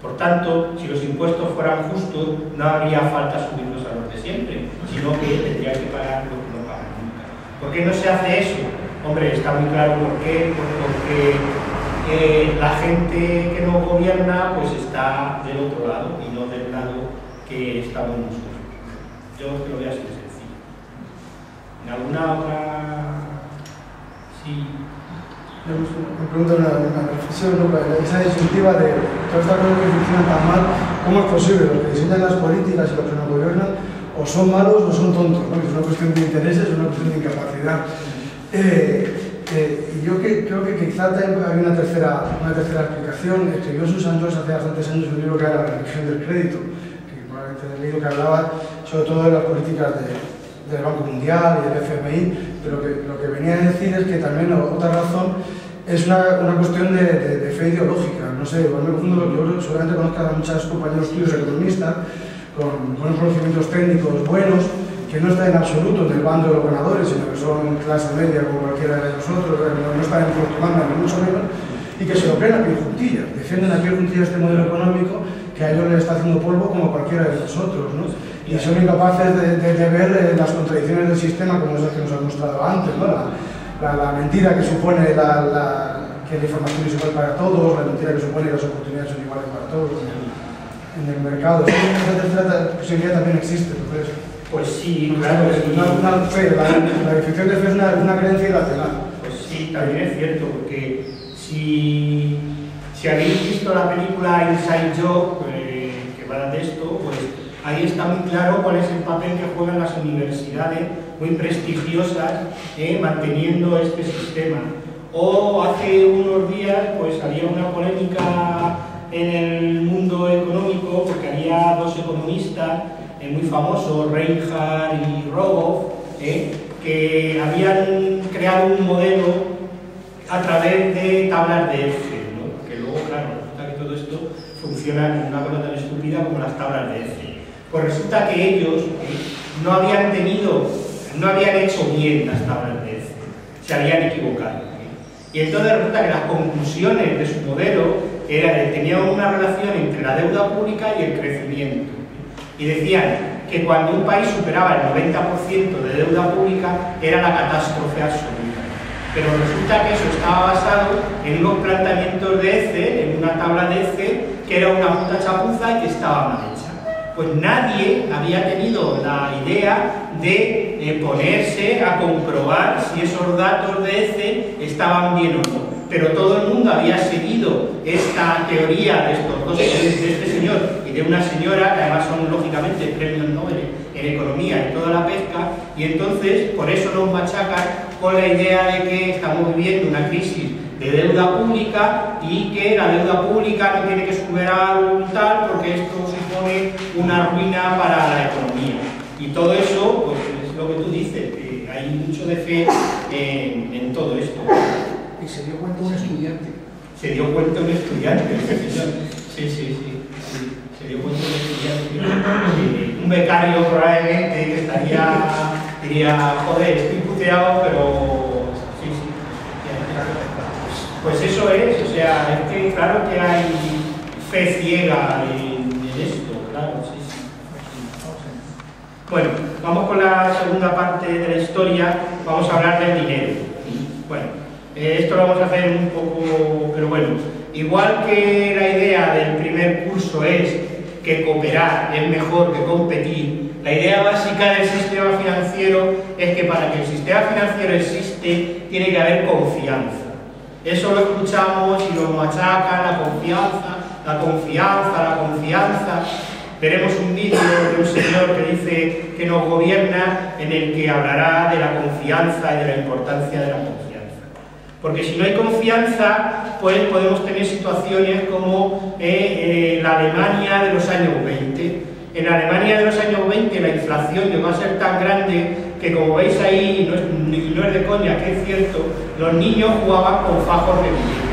Por tanto, si los impuestos fueran justos, no habría falta subirlos a los de siempre, sino que tendrían que pagar lo que no pagan nunca. ¿Por qué no se hace eso? Hombre, está muy claro por qué, pues porque la gente que no gobierna pues está del otro lado y no del lado que estamos nosotros. Yo que lo veo así de sencillo. ¿En alguna otra? Sí. Me pregunto una reflexión, ¿no? Esa disyuntiva de todas estas cosas que funcionan tan mal, ¿cómo es posible? Los que diseñan las políticas y los que nos gobiernan o son malos o son tontos, ¿no? Es una cuestión de intereses, es una cuestión de incapacidad. Y yo creo que quizá hay una tercera explicación. Escribió Susan Jones hace bastantes años un libro que era La religión del crédito, que probablemente es el libro que hablaba sobre todo de las políticas del Banco Mundial y del FMI, pero lo que venía a decir es que también otra razón es una cuestión de fe ideológica. No sé, igual me confundo, yo seguramente conozco a muchos compañeros tuyos economistas con buenos conocimientos técnicos buenos, que no están en absoluto en el bando de los ganadores, sino que son clase media como cualquiera de nosotros, no están en fortuna, ni mucho menos, y que se lo creen a pie juntillas, defienden a pie juntillas este modelo económico que a ellos les está haciendo polvo como cualquiera de nosotros, ¿no? Y son incapaces de ver las contradicciones del sistema como esas que nos han mostrado antes, ¿no? La mentira que supone que la información es igual para todos, la mentira que supone que las oportunidades son iguales para todos en el mercado. Esa tercera posibilidad también existe, entonces. Pues sí, claro. Una fe, la definición de fe es una creencia irracional. Pues sí, también es cierto, porque si habéis visto la película Inside Job, que va de esto, pues ahí está muy claro cuál es el papel que juegan las universidades muy prestigiosas manteniendo este sistema. O hace unos días pues había una polémica en el mundo económico porque había dos economistas muy famosos, Reinhardt y Rogoff, que habían creado un modelo a través de tablas de Excel, ¿no? Que luego, claro, resulta que todo esto funciona en una cosa tan estúpida como las tablas de Excel. Pues resulta que ellos no habían hecho bien las tablas de Excel, se habían equivocado. Y entonces resulta que las conclusiones de su modelo tenían una relación entre la deuda pública y el crecimiento. Y decían que cuando un país superaba el 90% de deuda pública era la catástrofe absoluta. Pero resulta que eso estaba basado en unos planteamientos de Excel, en una tabla de Excel, que era una puta chapuza y que estaba mal hecha. Pues nadie había tenido la idea de ponerse a comprobar si esos datos de Excel estaban bien o no. Pero todo el mundo había seguido esta teoría de estos dos, de este señor y de una señora, que además son lógicamente premios Nobel en economía y toda la pesca, y entonces por eso nos machacan con la idea de que estamos viviendo una crisis de deuda pública y que la deuda pública no tiene que superar un tal porque esto supone una ruina para la economía. Y todo eso, pues es lo que tú dices, que hay mucho de fe en todo esto. Y se dio cuenta un estudiante. Se dio cuenta un estudiante. Sí. Se dio cuenta un estudiante. Un becario probablemente que diría, joder, estoy puteado, pero sí. Pues eso es, o sea, es que claro que hay fe ciega en esto, claro, sí. Bueno, vamos con la segunda parte de la historia, vamos a hablar del dinero. Bueno, esto lo vamos a hacer un poco, pero bueno, igual que la idea del primer curso es que cooperar es mejor que competir, la idea básica del sistema financiero es que para que el sistema financiero existe tiene que haber confianza. Eso lo escuchamos y lo machacan, la confianza. Veremos un vídeo de un señor que dice que nos gobierna en el que hablará de la confianza y de la importancia de la confianza. Porque si no hay confianza, pues podemos tener situaciones como la Alemania de los años 20. En la Alemania de los años 20 la inflación llegó a ser tan grande que, como veis ahí, y no es de coña, que es cierto, los niños jugaban con fajos de billetes.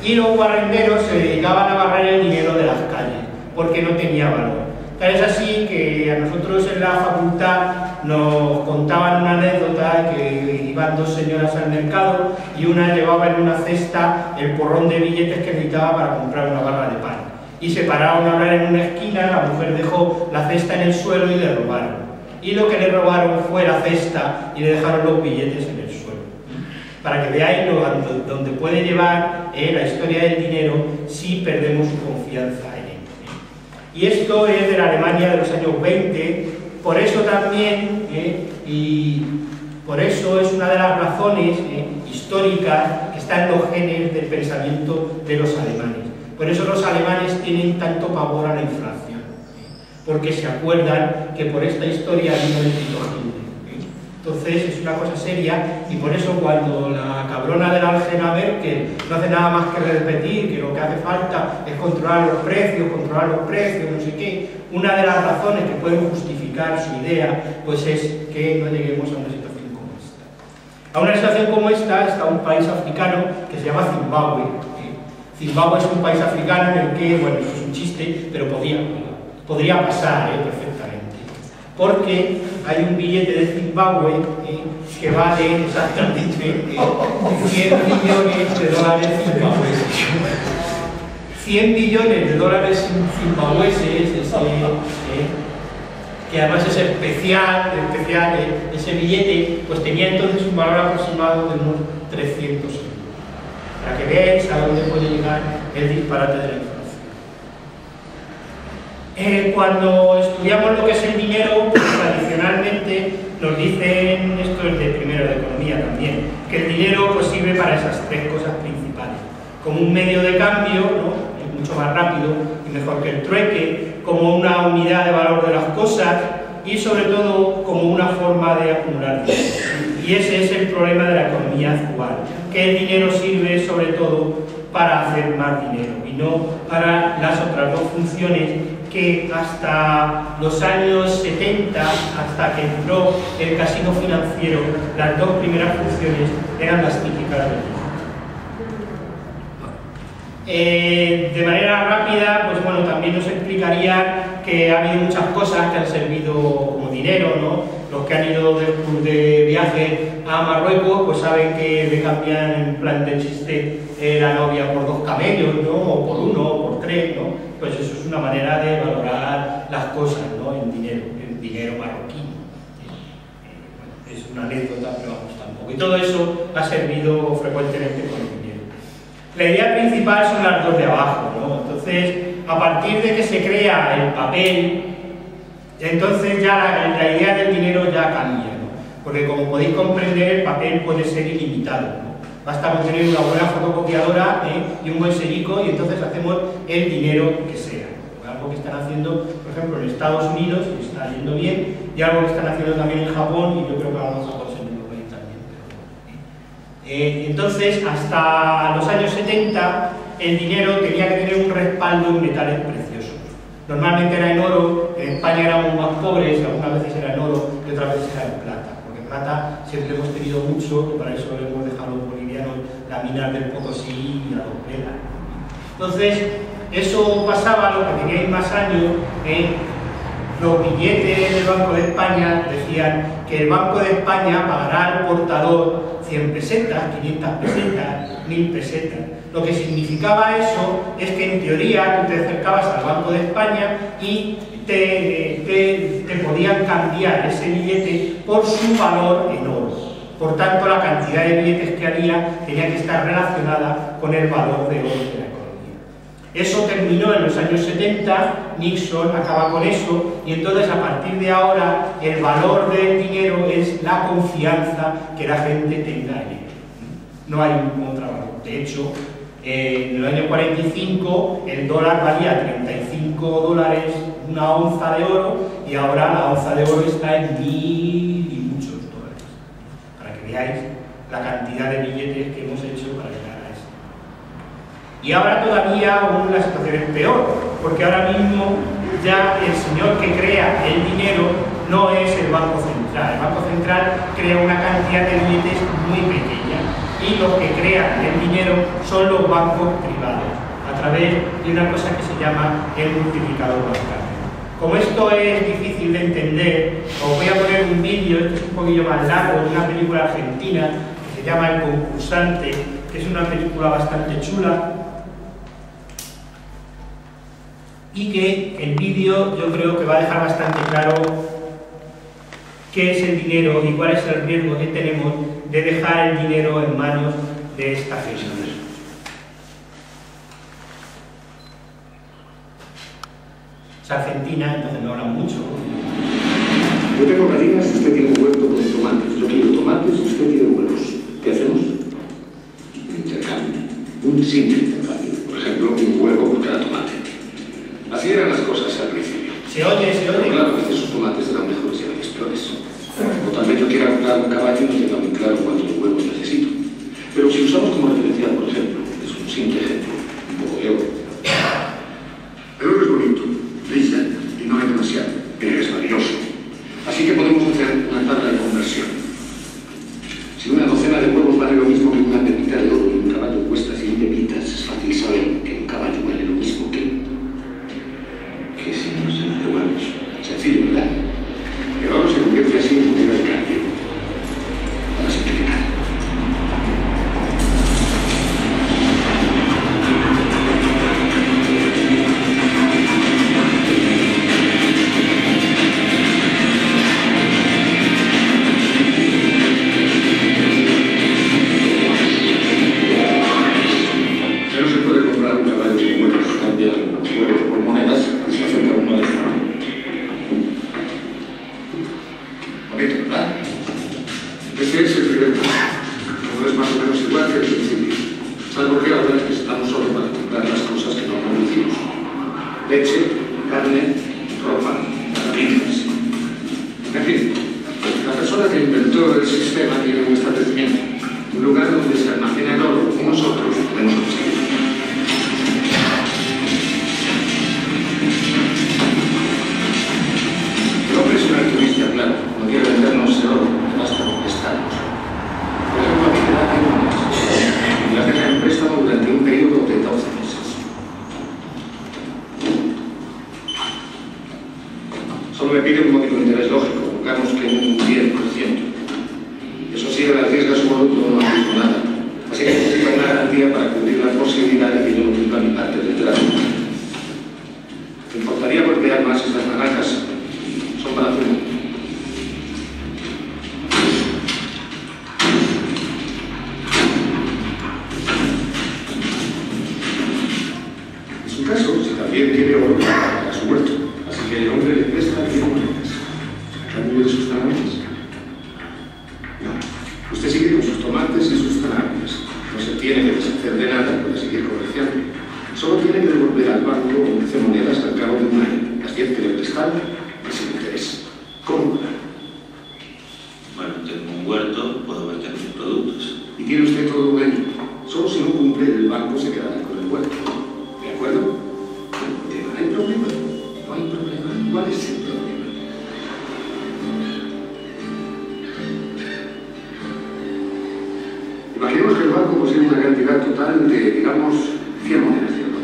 Y los barrenderos se dedicaban a barrer el dinero de las calles, porque no tenía valor. Tal es así que a nosotros en la facultad nos contaban una anécdota que iban dos señoras al mercado y una llevaba en una cesta el porrón de billetes que necesitaba para comprar una barra de pan. Y se pararon a hablar en una esquina, la mujer dejó la cesta en el suelo y le robaron. Y lo que le robaron fue la cesta y le dejaron los billetes en el suelo. Para que veáis donde puede llevar la historia del dinero si perdemos su confianza en él. Y esto es de la Alemania de los años 20, por eso también, y por eso es una de las razones históricas que está en los genes del pensamiento de los alemanes. Por eso los alemanes tienen tanto pavor a la inflación, porque se acuerdan que por esta historia vino el Tito Hitler. Entonces es una cosa seria, y por eso cuando la cabrona de la Angela Merkel no hace nada más que repetir que lo que hace falta es controlar los precios, no sé qué, una de las razones que pueden justificar su idea pues es que no lleguemos a una situación como esta. A una situación como esta está un país africano que se llama Zimbabue. Zimbabue es un país africano en el que, bueno, esto es un chiste, pero podría pasar perfectamente. Porque hay un billete de Zimbabue que vale exactamente 100 millones de dólares zimbabueses. 100 millones de dólares zimbabueses, que además es especial, ese billete, pues tenía entonces un valor aproximado de unos 300 euros. Para que veáis a dónde puede llegar el disparate de la inflación. Cuando estudiamos lo que es el dinero, pues, tradicionalmente nos dicen, esto es de primero de economía también, que el dinero pues, sirve para esas tres cosas principales. Como un medio de cambio, ¿no? Es mucho más rápido y mejor que el trueque, como una unidad de valor de las cosas y sobre todo como una forma de acumular dinero. Y ese es el problema de la economía actual, que el dinero sirve sobre todo para hacer más dinero y no para las otras dos funciones que hasta los años 70, hasta que entró el casino financiero, las dos primeras funciones eran las típicas del dinero. De manera rápida, pues bueno, también nos explicaría que ha habido muchas cosas que han servido como dinero, ¿no? Los que han ido de viaje a Marruecos, pues saben que le cambian en plan de chiste la novia por 2 camellos, ¿no? O por 1, o por 3, ¿no? Pues eso es una manera de valorar las cosas, ¿no? En dinero marroquí. Es una anécdota, pero vamos, tampoco. Y todo eso ha servido frecuentemente con el dinero. La idea principal son las dos de abajo, ¿no? Entonces, a partir de que se crea el papel, entonces ya la idea del dinero ya cambia, ¿no? Porque como podéis comprender, el papel puede ser ilimitado, ¿no? Basta con tener una buena fotocopiadora y un buen serico y entonces hacemos el dinero que sea, ¿no? Algo que están haciendo, por ejemplo, en Estados Unidos, y está yendo bien, y algo que están haciendo también en Japón, y yo creo que ahora en Japón se lo veis también. Entonces, hasta los años 70, el dinero tenía que tener un respaldo en metales preciosos. Normalmente era en oro, en España éramos más pobres, y algunas veces era en oro y otras veces era en plata. Porque plata siempre hemos tenido mucho, y para eso le hemos dejado a los bolivianos las minas del Potosí y la Dompera. Entonces, eso pasaba, lo que teníais más años, los billetes del Banco de España decían que el Banco de España pagará al portador 100 pesetas, 500 pesetas, 1000 pesetas. Lo que significaba eso es que en teoría tú te acercabas al Banco de España y te podían cambiar ese billete por su valor en oro. Por tanto, la cantidad de billetes que había tenía que estar relacionada con el valor de oro de la economía. Eso terminó en los años 70, Nixon acaba con eso, y entonces a partir de ahora el valor del dinero es la confianza que la gente tenga en él. No hay un contravalor. De hecho, en el año 45 el dólar valía 35 dólares una onza de oro, y ahora la onza de oro está en 1000 y muchos dólares. Para que veáis la cantidad de billetes que hemos hecho para llegar a eso. Y ahora todavía aún la situación es peor, porque ahora mismo ya el señor que crea el dinero no es el Banco Central. El Banco Central crea una cantidad de billetes muy pequeña, y los que crean el dinero son los bancos privados, a través de una cosa que se llama el multiplicador bancario. Como esto es difícil de entender, os voy a poner un vídeo, este es un poquillo más largo, de una película argentina que se llama El Concursante, que es una película bastante chula, y que el vídeo yo creo que va a dejar bastante claro qué es el dinero y cuál es el riesgo que tenemos de dejar el dinero en manos de esta gente. Es argentina, entonces no hablan mucho. Yo tengo gallinas y usted tiene un huerto con tomates. Yo quiero tomates y usted tiene huevos. ¿Qué hacemos? Un intercambio. Un simple intercambio. Por ejemplo, un huevo por cada tomate. Así eran las cosas al principio. Se oye. Pero claro, a veces sus tomates eran mejores y a veces peores. O tal vez yo quiera comprar un caballo y no tenga muy claro cuántos huevos necesito. Pero si usamos como referencia, por ejemplo, es un simple ejemplo, un poco de oro. El oro es bonito, brilla y no hay demasiado, pero es valioso. Así que podemos hacer una tabla de conversión. Si una docena de huevos vale lo mismo que una pepita de oro y un caballo cuesta 100 pepitas, es fácil saber que un caballo vale lo mismo que si no se de huevos. Sencillo, ¿verdad? El oro se convierte así en moneda de cambio. Para simplificar. Pero se puede comprar un caballo sin huevos, cambiar los huevos por monedas y se acerca uno de esta manera. Bonito, ¿verdad? Este es el primer paso. Todo es más o menos igual que el principio. Salvo que ahora necesitamos solo para comprar las cosas que no producimos. Leche, carne, ropa, herramientas. En fin, la persona que inventó el sistema tiene un establecimiento, un lugar donde se almacena el oro y nosotros podemos conseguirlo. El hombre es un altruista, claro, no quiere vendernos el oro, basta con prestarnos. Por ejemplo, a mí me da 100 monedas y las deja en préstamo durante un periodo de 12 meses. Solo me pide un módico interés lógico, pongamos que un 10%. Eso sí, él arriesga su oro, yo no arriesgo nada. Así que necesito una garantía para cubrir la posibilidad de que yo no cumpla mi parte del trato. ¿Te importaría golpear más estas naranjas? Son para zumo. En su caso, si también tiene oro, para su huerto. Así que el hombre le presta 10 monedas. ¿A cambio de sus zanahorias? No. Usted sigue con sus tomates y sus zanahorias. No se tiene que deshacer de nada para seguir comerciando. Solo tiene que devolver al banco 11 monedas al cabo de un año. Las 10 que le prestaron y sin interés. ¿Cómo? Bueno, tengo un huerto, puedo vender mis productos. Y tiene usted todo un año. Solo si no cumple, el banco se quedará con el huerto. ¿De acuerdo? No hay problema. No hay problema. ¿Cuál es el problema? Imaginemos que el banco banco posee una cantidad total de, digamos, 100 monedas de oro.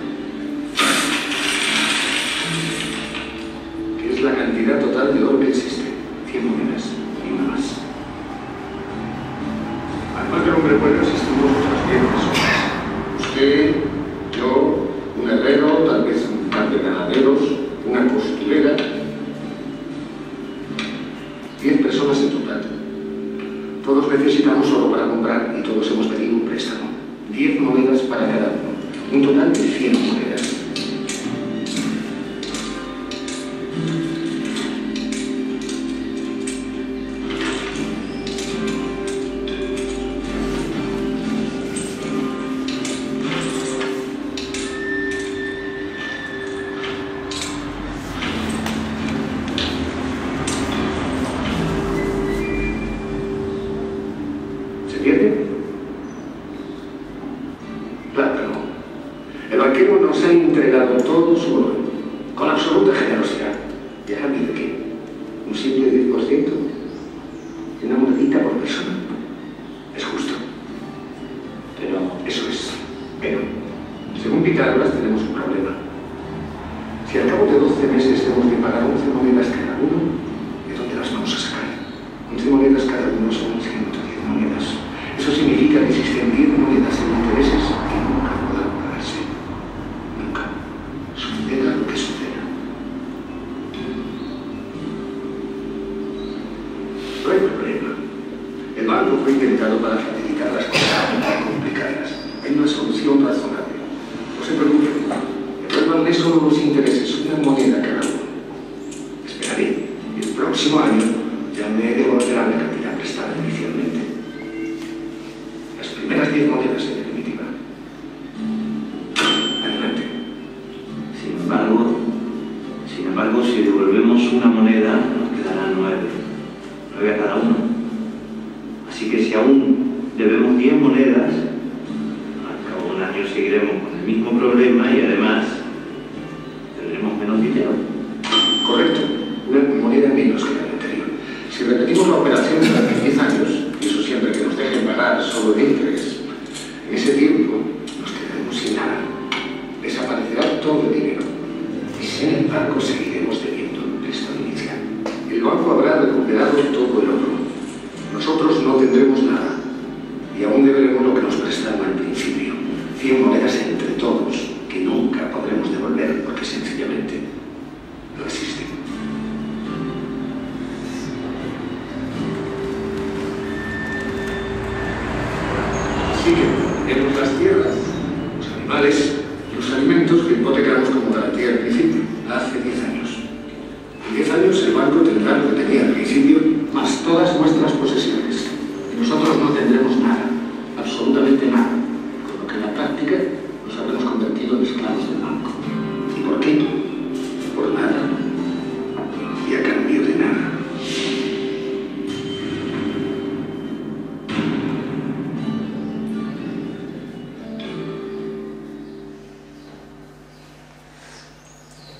Que es la cantidad total de oro que existe. 100 monedas, y una más. Además del hombre bueno, existimos otras 10 personas. Usted, yo, un herrero, tal vez un par de ganaderos, una costurera. 10 personas en total. Todos necesitamos oro para comprar y todos hemos pedido un préstamo. 10 monedas para cada uno. Un total de 100 monedas.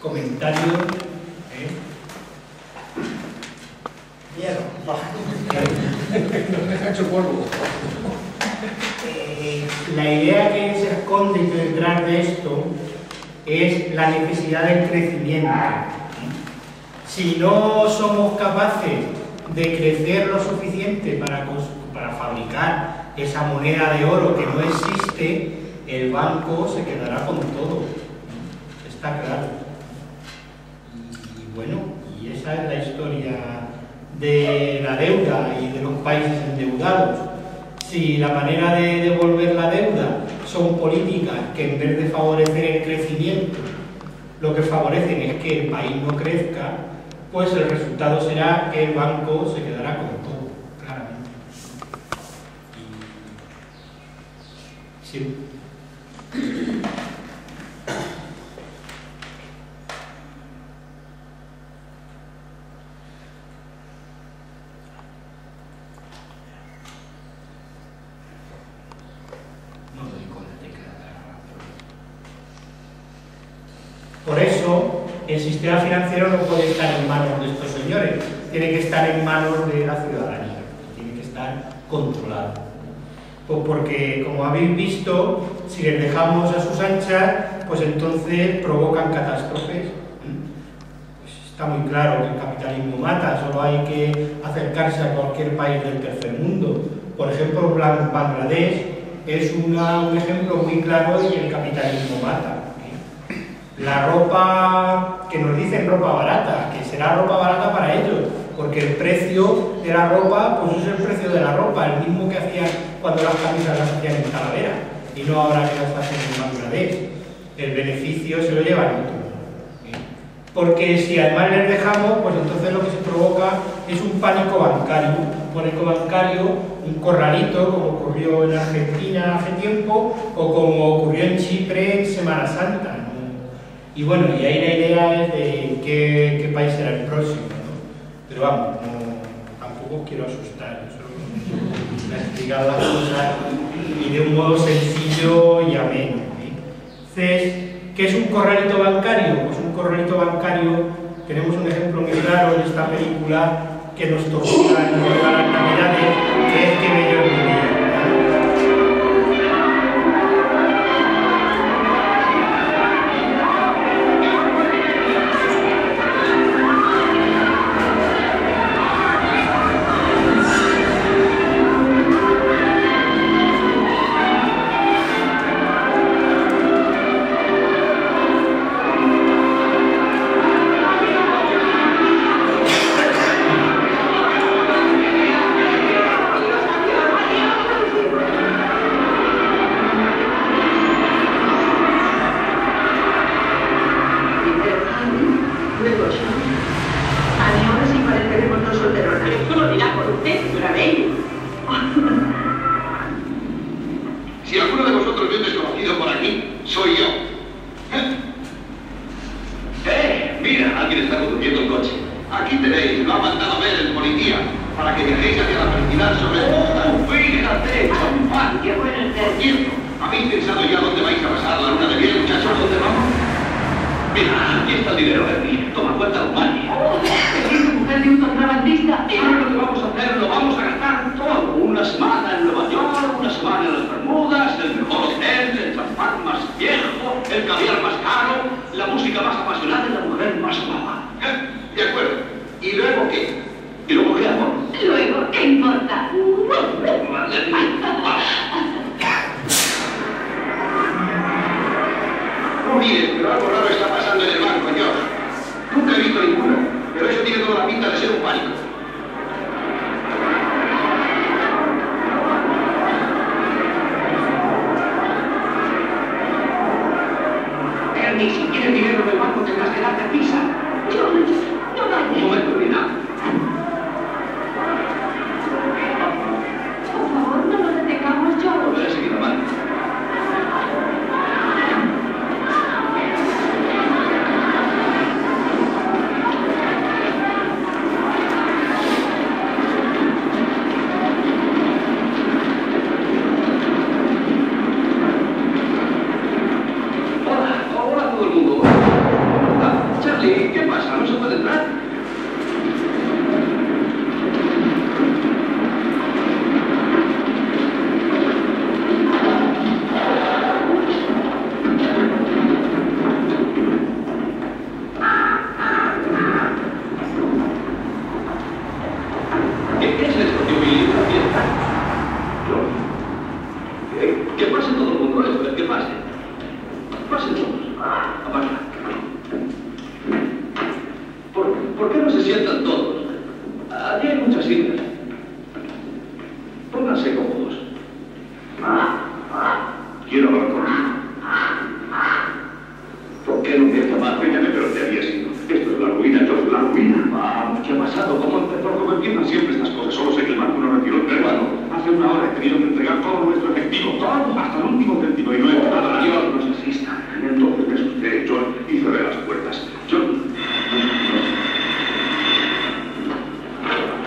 Comentario. Miedo. No me ha hecho polvo. La idea que se esconde detrás de esto es la necesidad del crecimiento. Si no somos capaces de crecer lo suficiente para fabricar esa moneda de oro que no existe, el banco se quedará con todo. Está claro. Y bueno, y esa es la historia de la deuda y de los países endeudados. Si la manera de devolver la deuda son políticas que en vez de favorecer el crecimiento, lo que favorecen es que el país no crezca, pues el resultado será que el banco se quedará con todo, claramente. Sí. Por eso, el sistema financiero no puede estar en manos de estos señores, tiene que estar en manos de la ciudadanía, tiene que estar controlado. Pues porque, como habéis visto, si les dejamos a sus anchas, pues entonces provocan catástrofes. Pues está muy claro que el capitalismo mata, solo hay que acercarse a cualquier país del tercer mundo. Por ejemplo, Bangladesh es un ejemplo muy claro de que el capitalismo mata. La ropa, que nos dicen ropa barata, que será ropa barata para ellos, porque el precio de la ropa, pues es el precio de la ropa, el mismo que hacían cuando las camisas las hacían en Talavera, y no ahora que las hacen en Bangladesh. El beneficio se lo llevan otros. Porque si además les dejamos, pues entonces lo que se provoca es un pánico bancario, un corralito, como ocurrió en Argentina hace tiempo, o como ocurrió en Chipre en Semana Santa, ¿no? Y bueno, y ahí la idea es de qué país será el próximo, ¿no? Pero vamos, tampoco quiero asustar, solo me he explicado las cosas y de un modo sencillo y ameno. Entonces, ¿qué es un corralito bancario? Pues un corralito bancario, tenemos un ejemplo muy claro en esta película que nos toca en las Navidades, que es Que bello es mi día. Si alguno de vosotros ve un desconocido por aquí, soy yo. Mira, alguien está conduciendo el coche. Aquí tenéis, lo ha mandado a ver el policía, para que viajéis hacia la felicidad sobre todo. ¡Fíjate! ¡Champán! ¡Qué bueno es! Por cierto, ¿habéis pensado ya dónde vais a pasar la luna de miel, muchachos? ¿Dónde vamos? Mira, aquí está el dinero, Bernie. Toma cuenta los money. ¿Es mujer de un contrabandista? ¿Sabes lo que vamos a hacer? Lo vamos a gastar todo. Una semana en Nueva York, una semana en las Bermudas, el mejor hotel, el champán más viejo, el caviar más caro, la música más apasionada y la mujer más guapa. De acuerdo. ¿Y luego qué? ¿Y luego qué, amor? Luego, ¿qué importa? No mires, pero algo raro está pasando en el banco, George. Nunca he visto ninguno, pero eso tiene toda la pinta de ser un pánico. Ernie, si quieres dinero del banco tendrás que darte prisa. No vayas. Un momento, Lina. Por favor, no nos detengamos, Lo George. veré seguida, vale. Hola a todo el mundo. Charlie, ¿qué pasa? ¿No se puede entrar? ¿Qué es esto, tío Billy? ¿Una fiesta? ¿Qué pase todo el mundo? Eso es que pase. Pasen todos. Apaga. ¿Por qué no se sientan todos? Allí hay muchas sillas. Pónganse cómodos. Quiero hablar contigo. ¿Por qué no me llamas? Véngame, pero te había sido. Esto es la ruina, esto es la ruina. Vamos, ¿qué ha pasado? ¿Cómo empezó? ¿Cómo empiezan siempre estas cosas? Solo sé que el banco nos retiró el hermano. Hace una hora he tenido que entregar todo nuestro efectivo. Todo, hasta el último céntimo. Y no he entrado a Dios nos asista. Entonces me asusté, John, y cerré las puertas. John.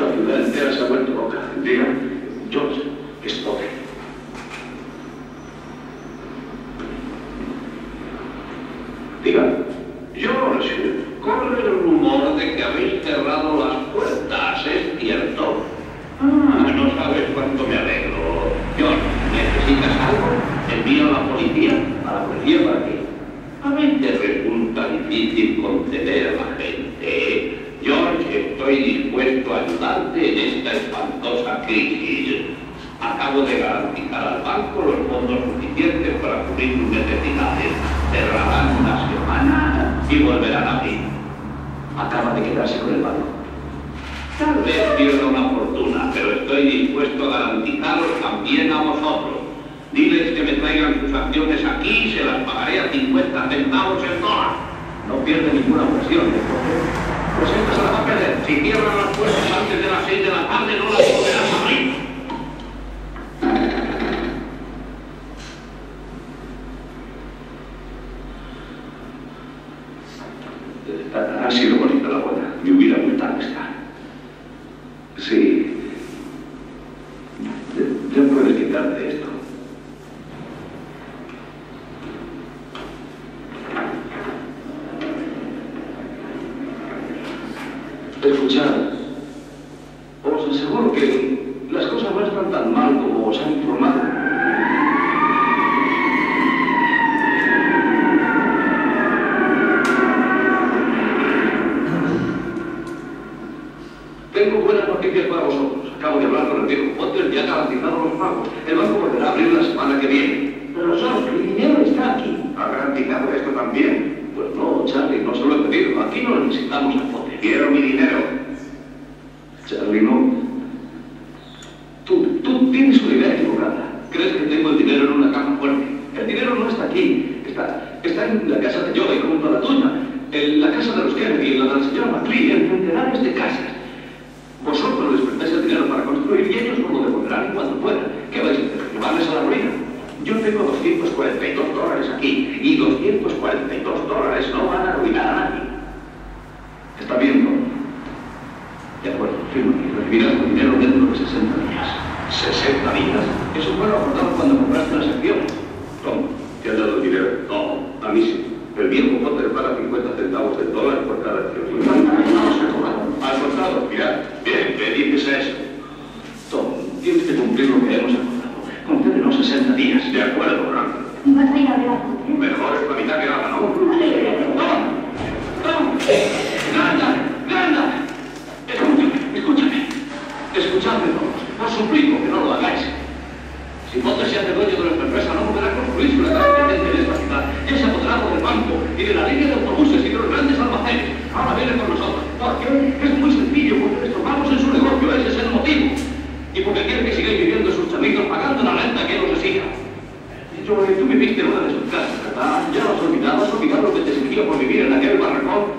La ciudad entera se ha vuelto loca. Diga, George, explote. Diga, George, corre el rumor de que habéis cerrado las puertas, ¿es cierto? No sabes cuánto me alegro. George, me esta espantosa crisis, acabo de garantizar al banco los fondos suficientes para cubrir sus necesidades. Cerrarán una semana y volverán a abrir. Acaba de quedarse con el banco. Tal vez pierda una fortuna, pero estoy dispuesto a garantizaros también a vosotros. Diles que me traigan sus acciones aquí y se las pagaré a 50 centavos el dólar. No pierde ninguna ocasión, Pues esta se la va a perder. Si cierran las puertas antes de las 6 de la tarde, no las volverán a abrir. Ha sido bonita la boda. Me hubiera gustado estar. Sí. Ya puedes quitarte esto. Escuchad, os aseguro que las cosas no están tan mal como os han informado. Tengo buenas noticias para vosotros. Acabo de hablar con el viejo Potter y ha garantizado los pagos. El banco volverá a abrir la semana que viene. Pero George, el dinero está aquí. ¿Ha garantizado esto también? Pues no, Charlie, no se lo he pedido. Aquí no necesitamos a Potter. Quiero mi dinero. Charlie, no. Tú tienes una idea equivocada. Crees que tengo el dinero en una caja fuerte. El dinero no está aquí. Está en la casa de Joey junto a la tuya. En la casa de los Kennedy, en la de la señora McLean, en centenares de casas. Vosotros les prestáis el dinero para construir y ellos no lo devolverán en cuanto puedan. ¿Qué vais a hacer? ¿Llevarles a la ruina? Yo tengo $242 aquí y $242 no van a arruinar a nadie. ¿Está bien, no? De acuerdo, firma y recibirás tu dinero dentro de 60 días. ¿60 días? Eso fue lo acordado cuando compraste las acciones. Toma, ¿te han dado el dinero? No, a mí sí. El viejo Potter paga 50 centavos del dólar por cada acción. No se ha cobrado. Al contrario, mirad. Bien, ¿qué dices a eso? Tom, tienes que cumplir lo que hemos acordado. Concédenos 60 días. De acuerdo, Frank. ¿Vas a ir a ver a Potter? Mejor es la mitad que nada, ¿no? ¡Tom! ¡Granda! Escuchadme todos. Os suplico que no lo hagáis. Si Potter se hace dueño de nuestra empresa, no podrá construir su legado en esta ciudad. Ya se apoderado del banco y de la línea de autobuses y de los grandes almacenes. Ahora viene con nosotros. ¿Por qué? Es muy sencillo, porque les tomamos en su negocio. Ese es el motivo. Y porque quiere que sigáis viviendo sus chamitos pagando la renta que él os exija. Joey, tú viviste en una de sus casas, ¿verdad? Ya lo has olvidado lo que te exigió por vivir en aquel barracón.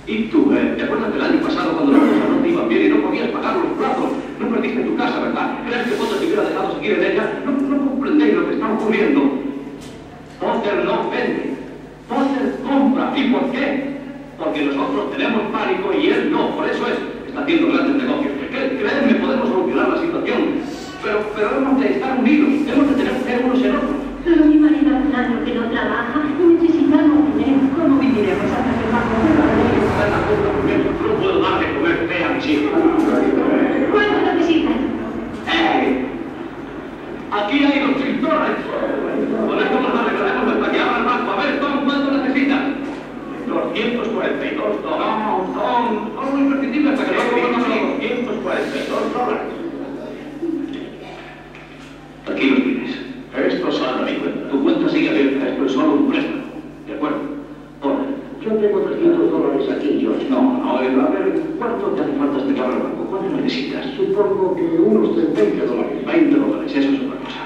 Y tú, ¿te acuerdas del año pasado cuando las cosas no te iban bien y no podías pagar los plazos? No perdiste tu casa, ¿verdad? ¿Crees que Potter te hubiera dejado seguir en ella? No comprendéis lo que está ocurriendo. Potter no vende. Potter compra. ¿Y por qué? Porque nosotros tenemos pánico y él no. Por eso está haciendo grandes negocios. Créanme, podemos solucionar la situación. Pero hemos de estar unidos. Hemos de tener fe unos en otros. Pero mi marido hace un año que no trabaja y necesitamos dinero. ¿Cómo viviremos hasta que el banco No puedo dar de comer fe a mis hijos. ¿Cuánto necesitas? ¡Hey! Aquí hay $2,000. Con esto nos arreglaremos hasta que abra el banco. A ver, Tom, ¿cuánto necesitas? $242. Son imprescindibles hasta que no cobramos $242. Aquí los tienes. Esto sale a mi cuenta. Tu cuenta sigue abierta. Esto es solo un préstamo. ¿De acuerdo? Ahora, yo tengo $300 aquí, George. No, a ver, ¿cuánto te hace falta este carro al banco? ¿Cuánto necesitas? Supongo que unos $20. $20, eso es otra cosa.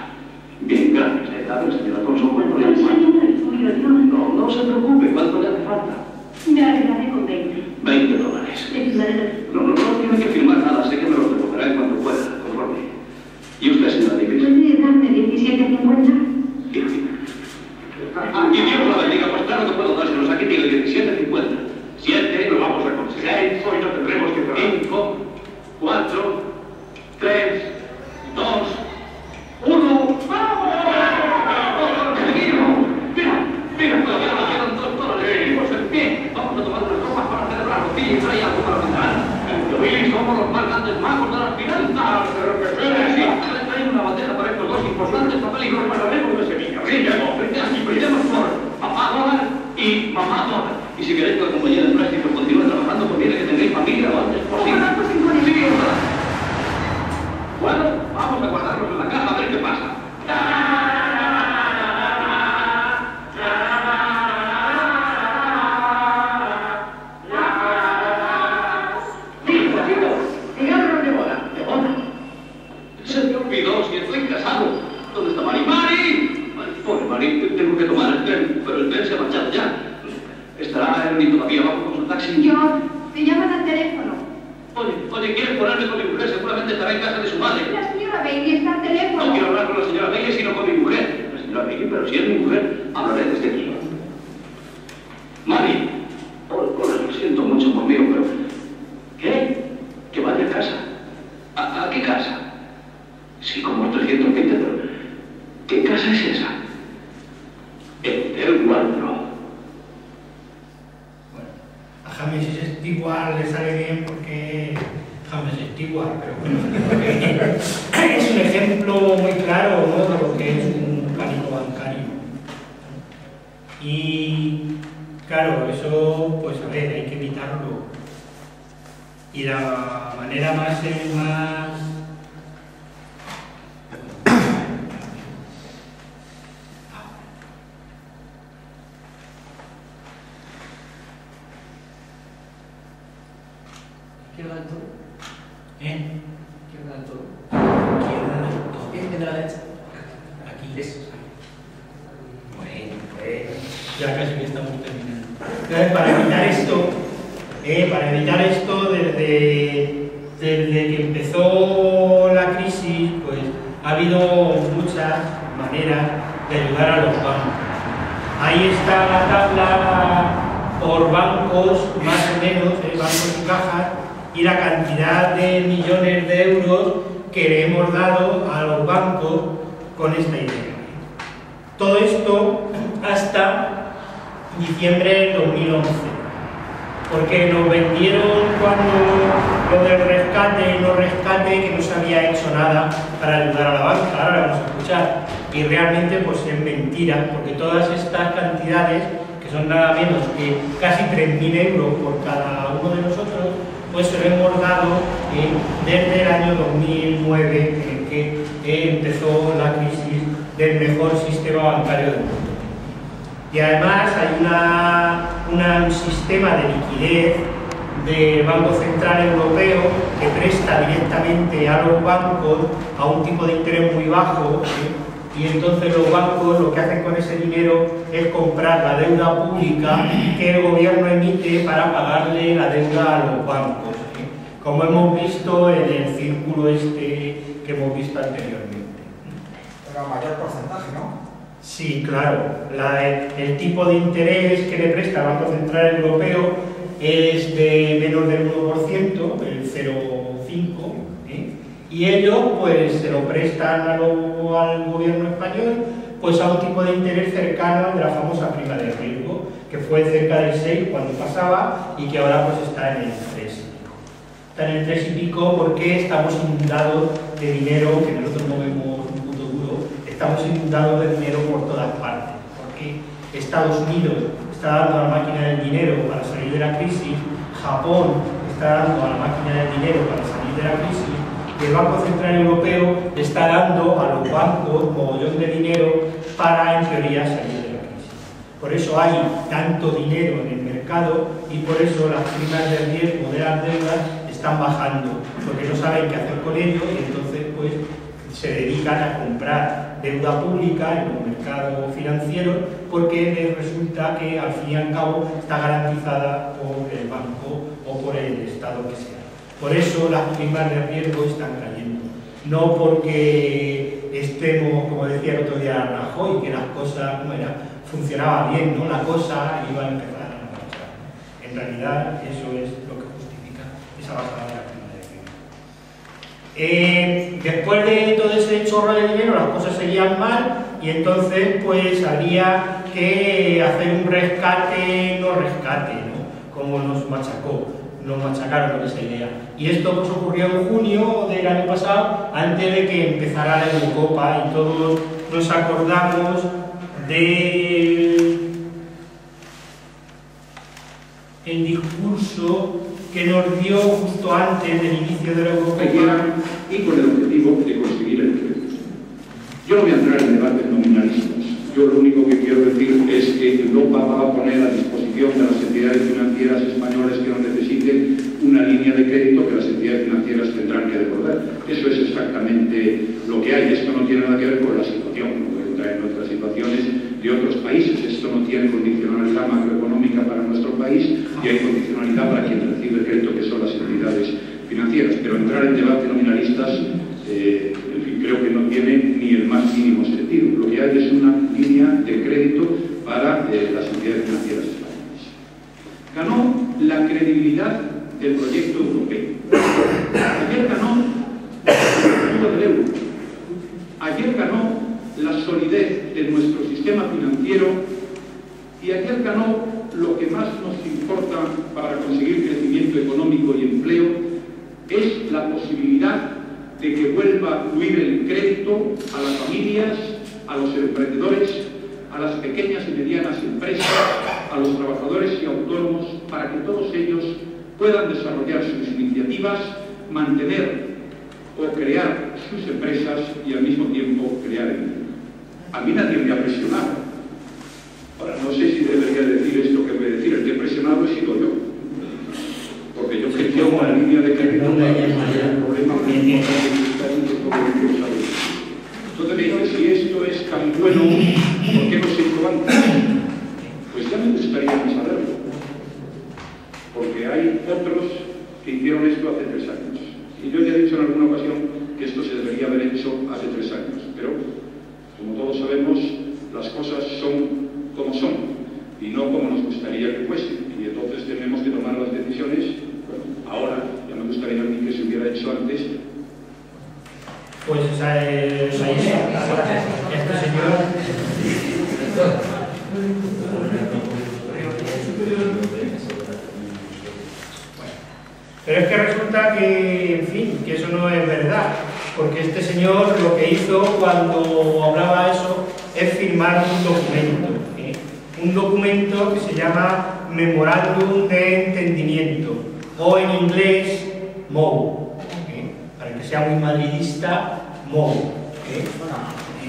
Bien, gracias. A ver, señora Thompson, ¿cuánto le hace falta? No se preocupe, ¿cuánto le hace falta? Me arreglaré con 20. $20. Te firmaré el No tiene que firmar nada, sé que me los recogerá en cuanto pueda, conforme. ¿Y usted, señora Davis? ¿Puede darme 17.50? Y Dios la bendiga, pues claro que puedo dárselos. Aquí tiene 17.50. 7, lo vamos a conseguir. 6, hoy no tendremos que pagar. 5, 4, 3, vamos a guardarlos en la caja a ver qué pasa. Se me olvidó si estoy casado. ¿Dónde está Mari? ¡Mari! Pobre Mari, tengo que tomar el tren, pero el tren se ha marchado ya. ¿Estará Ernie todavía? ¿Vamos con su taxi? John, te llaman al teléfono. Oye, ¿quieres ponerme con mi mujer? Seguramente estará en casa de su madre. La señora Bailey está al teléfono. No quiero hablar con la señora Bailey, sino con mi mujer. La señora Bailey, pero si es mi mujer, hablaré desde aquí. Mari, lo siento mucho, amor mío, pero... ¿Qué? ¿Que vaya a casa? ¿A qué casa? Sí, como 320, pero... ¿Qué casa es esa? El del Wardrobe. A James Stewart le sale bien porque James Stewart, pero bueno, es un ejemplo muy claro, ¿no?, de lo que es un pánico bancario. Y claro, eso, pues a ver, hay que evitarlo. Y la manera más ¿Izquierda del todo? ¿Izquierda del todo? Izquierda del todo. ¿En la derecha? Aquí. Bueno, pues ya casi que estamos terminando. Entonces, para evitar esto, desde que empezó la crisis, pues ha habido muchas maneras de ayudar a los bancos. Ahí está la tabla por bancos, más o menos, bancos y cajas, y la cantidad de millones de euros que le hemos dado a los bancos con esta idea. Todo esto hasta diciembre del 2011, porque nos vendieron cuando lo del rescate y no rescate, que no se había hecho nada para ayudar a la banca. Ahora lo vamos a escuchar, y realmente pues es mentira, porque todas estas cantidades, que son nada menos que casi 3.000 euros por cada uno de nosotros, pues se lo hemos dado desde el año 2009, en el que empezó la crisis del mejor sistema bancario del mundo. Y además hay un sistema de liquidez del Banco Central Europeo que presta directamente a los bancos a un tipo de interés muy bajo, y entonces los bancos lo que hacen con ese dinero es comprar la deuda pública que el gobierno emite para pagarle la deuda a los bancos, como hemos visto en el círculo este que hemos visto anteriormente. Pero a mayor porcentaje, ¿no? Sí, claro. El tipo de interés que le presta el Banco Central Europeo es de menos del 1%, el 0,5%, y ellos pues se lo prestan al gobierno español pues a un tipo de interés cercano de la famosa prima de riesgo, que fue cerca del 6 cuando pasaba y que ahora pues está en el 3. Está en el 3 y pico porque estamos inundados de dinero, que nosotros no vemos un puto duro, estamos inundados de dinero por todas partes, porque Estados Unidos está dando a la máquina del dinero para salir de la crisis, Japón está dando a la máquina del dinero para salir de la crisis, y el Banco Central Europeo está dando a los bancos un mogollón de dinero para, en teoría, salir de la crisis. Por eso hay tanto dinero en el mercado y por eso las primas de riesgo de las deudas están bajando, porque no saben qué hacer con ello y entonces pues se dedican a comprar deuda pública en los mercados financieros, porque les resulta que al fin y al cabo está garantizada por el banco o por el Estado que sea. Por eso las primas de riesgo están cayendo, no porque estemos, como decía el otro día Rajoy, que las cosas funcionaba bien, ¿no? La cosa iba a empezar a marchar. En realidad eso es lo que justifica esa bajada de la prima de riesgo. Después de todo ese chorro de dinero las cosas seguían mal y entonces pues habría que hacer un rescate, no rescate, ¿no? Como nos machacaron con esa idea. Y esto pues ocurrió en junio del año pasado, antes de que empezara la Eurocopa, y todos nos acordamos del discurso que nos dio justo antes del inicio de la Eurocopa. Y con el objetivo de conseguir el Yo no voy a entrar en debates nominalistas. Yo lo único que quiero decir es que Europa va a poner a disposición de las entidades financieras españolas que lo necesiten una línea de crédito que las entidades financieras tendrán que devolver. Eso es exactamente lo que hay. Esto no tiene nada que ver con la situación, no puede entrar en otras situaciones de otros países. Esto no tiene condicionalidad macroeconómica para nuestro país y hay condicionalidad para quien recibe el crédito, que son las entidades financieras. Pero entrar en debate nominalistas, en fin, creo que no tiene ni el más mínimo sentido. Lo que hay es una línea de crédito para las entidades financieras españolas. Ganó la credibilidad del proyecto europeo. Ayer ganó el mundo del euro. Ayer ganó la solidez de nuestro sistema financiero y ayer ganó lo que más nos importa para conseguir crecimiento económico y empleo, es la posibilidad de que vuelva a fluir el crédito a las familias, a los emprendedores, a las pequeñas y medianas empresas, a los trabajadores y autónomos, para que todos ellos puedan desarrollar sus iniciativas, mantener o crear sus empresas y al mismo tiempo crear empleo. A mí nadie me ha presionado. Ahora, no sé si debería decir esto que voy a decir. El que he presionado he sido yo. Porque yo quería una línea de crédito para resolver el problema muy importante que está en todo el mundo sabe. Entonces me dice, si esto es tan bueno, ¿por qué no se hizo antes? Pues ya me gustaría saberlo. Porque hay otros que hicieron esto hace 3 años. Y yo ya he dicho en alguna ocasión que esto se debería haber hecho hace 3 años. Pero, como todos sabemos, las cosas son como son y no como nos gustaría que fuesen. Y entonces tenemos que tomar las decisiones. Bueno, ahora, ya me gustaría a mí que se hubiera hecho antes. Pues esa es la idea. Este señor... Pero es que resulta que, en fin, que eso no es verdad, porque este señor lo que hizo cuando hablaba eso es firmar un documento que se llama Memorándum de Entendimiento, o en inglés, MOU, para que sea muy madridista, MOU,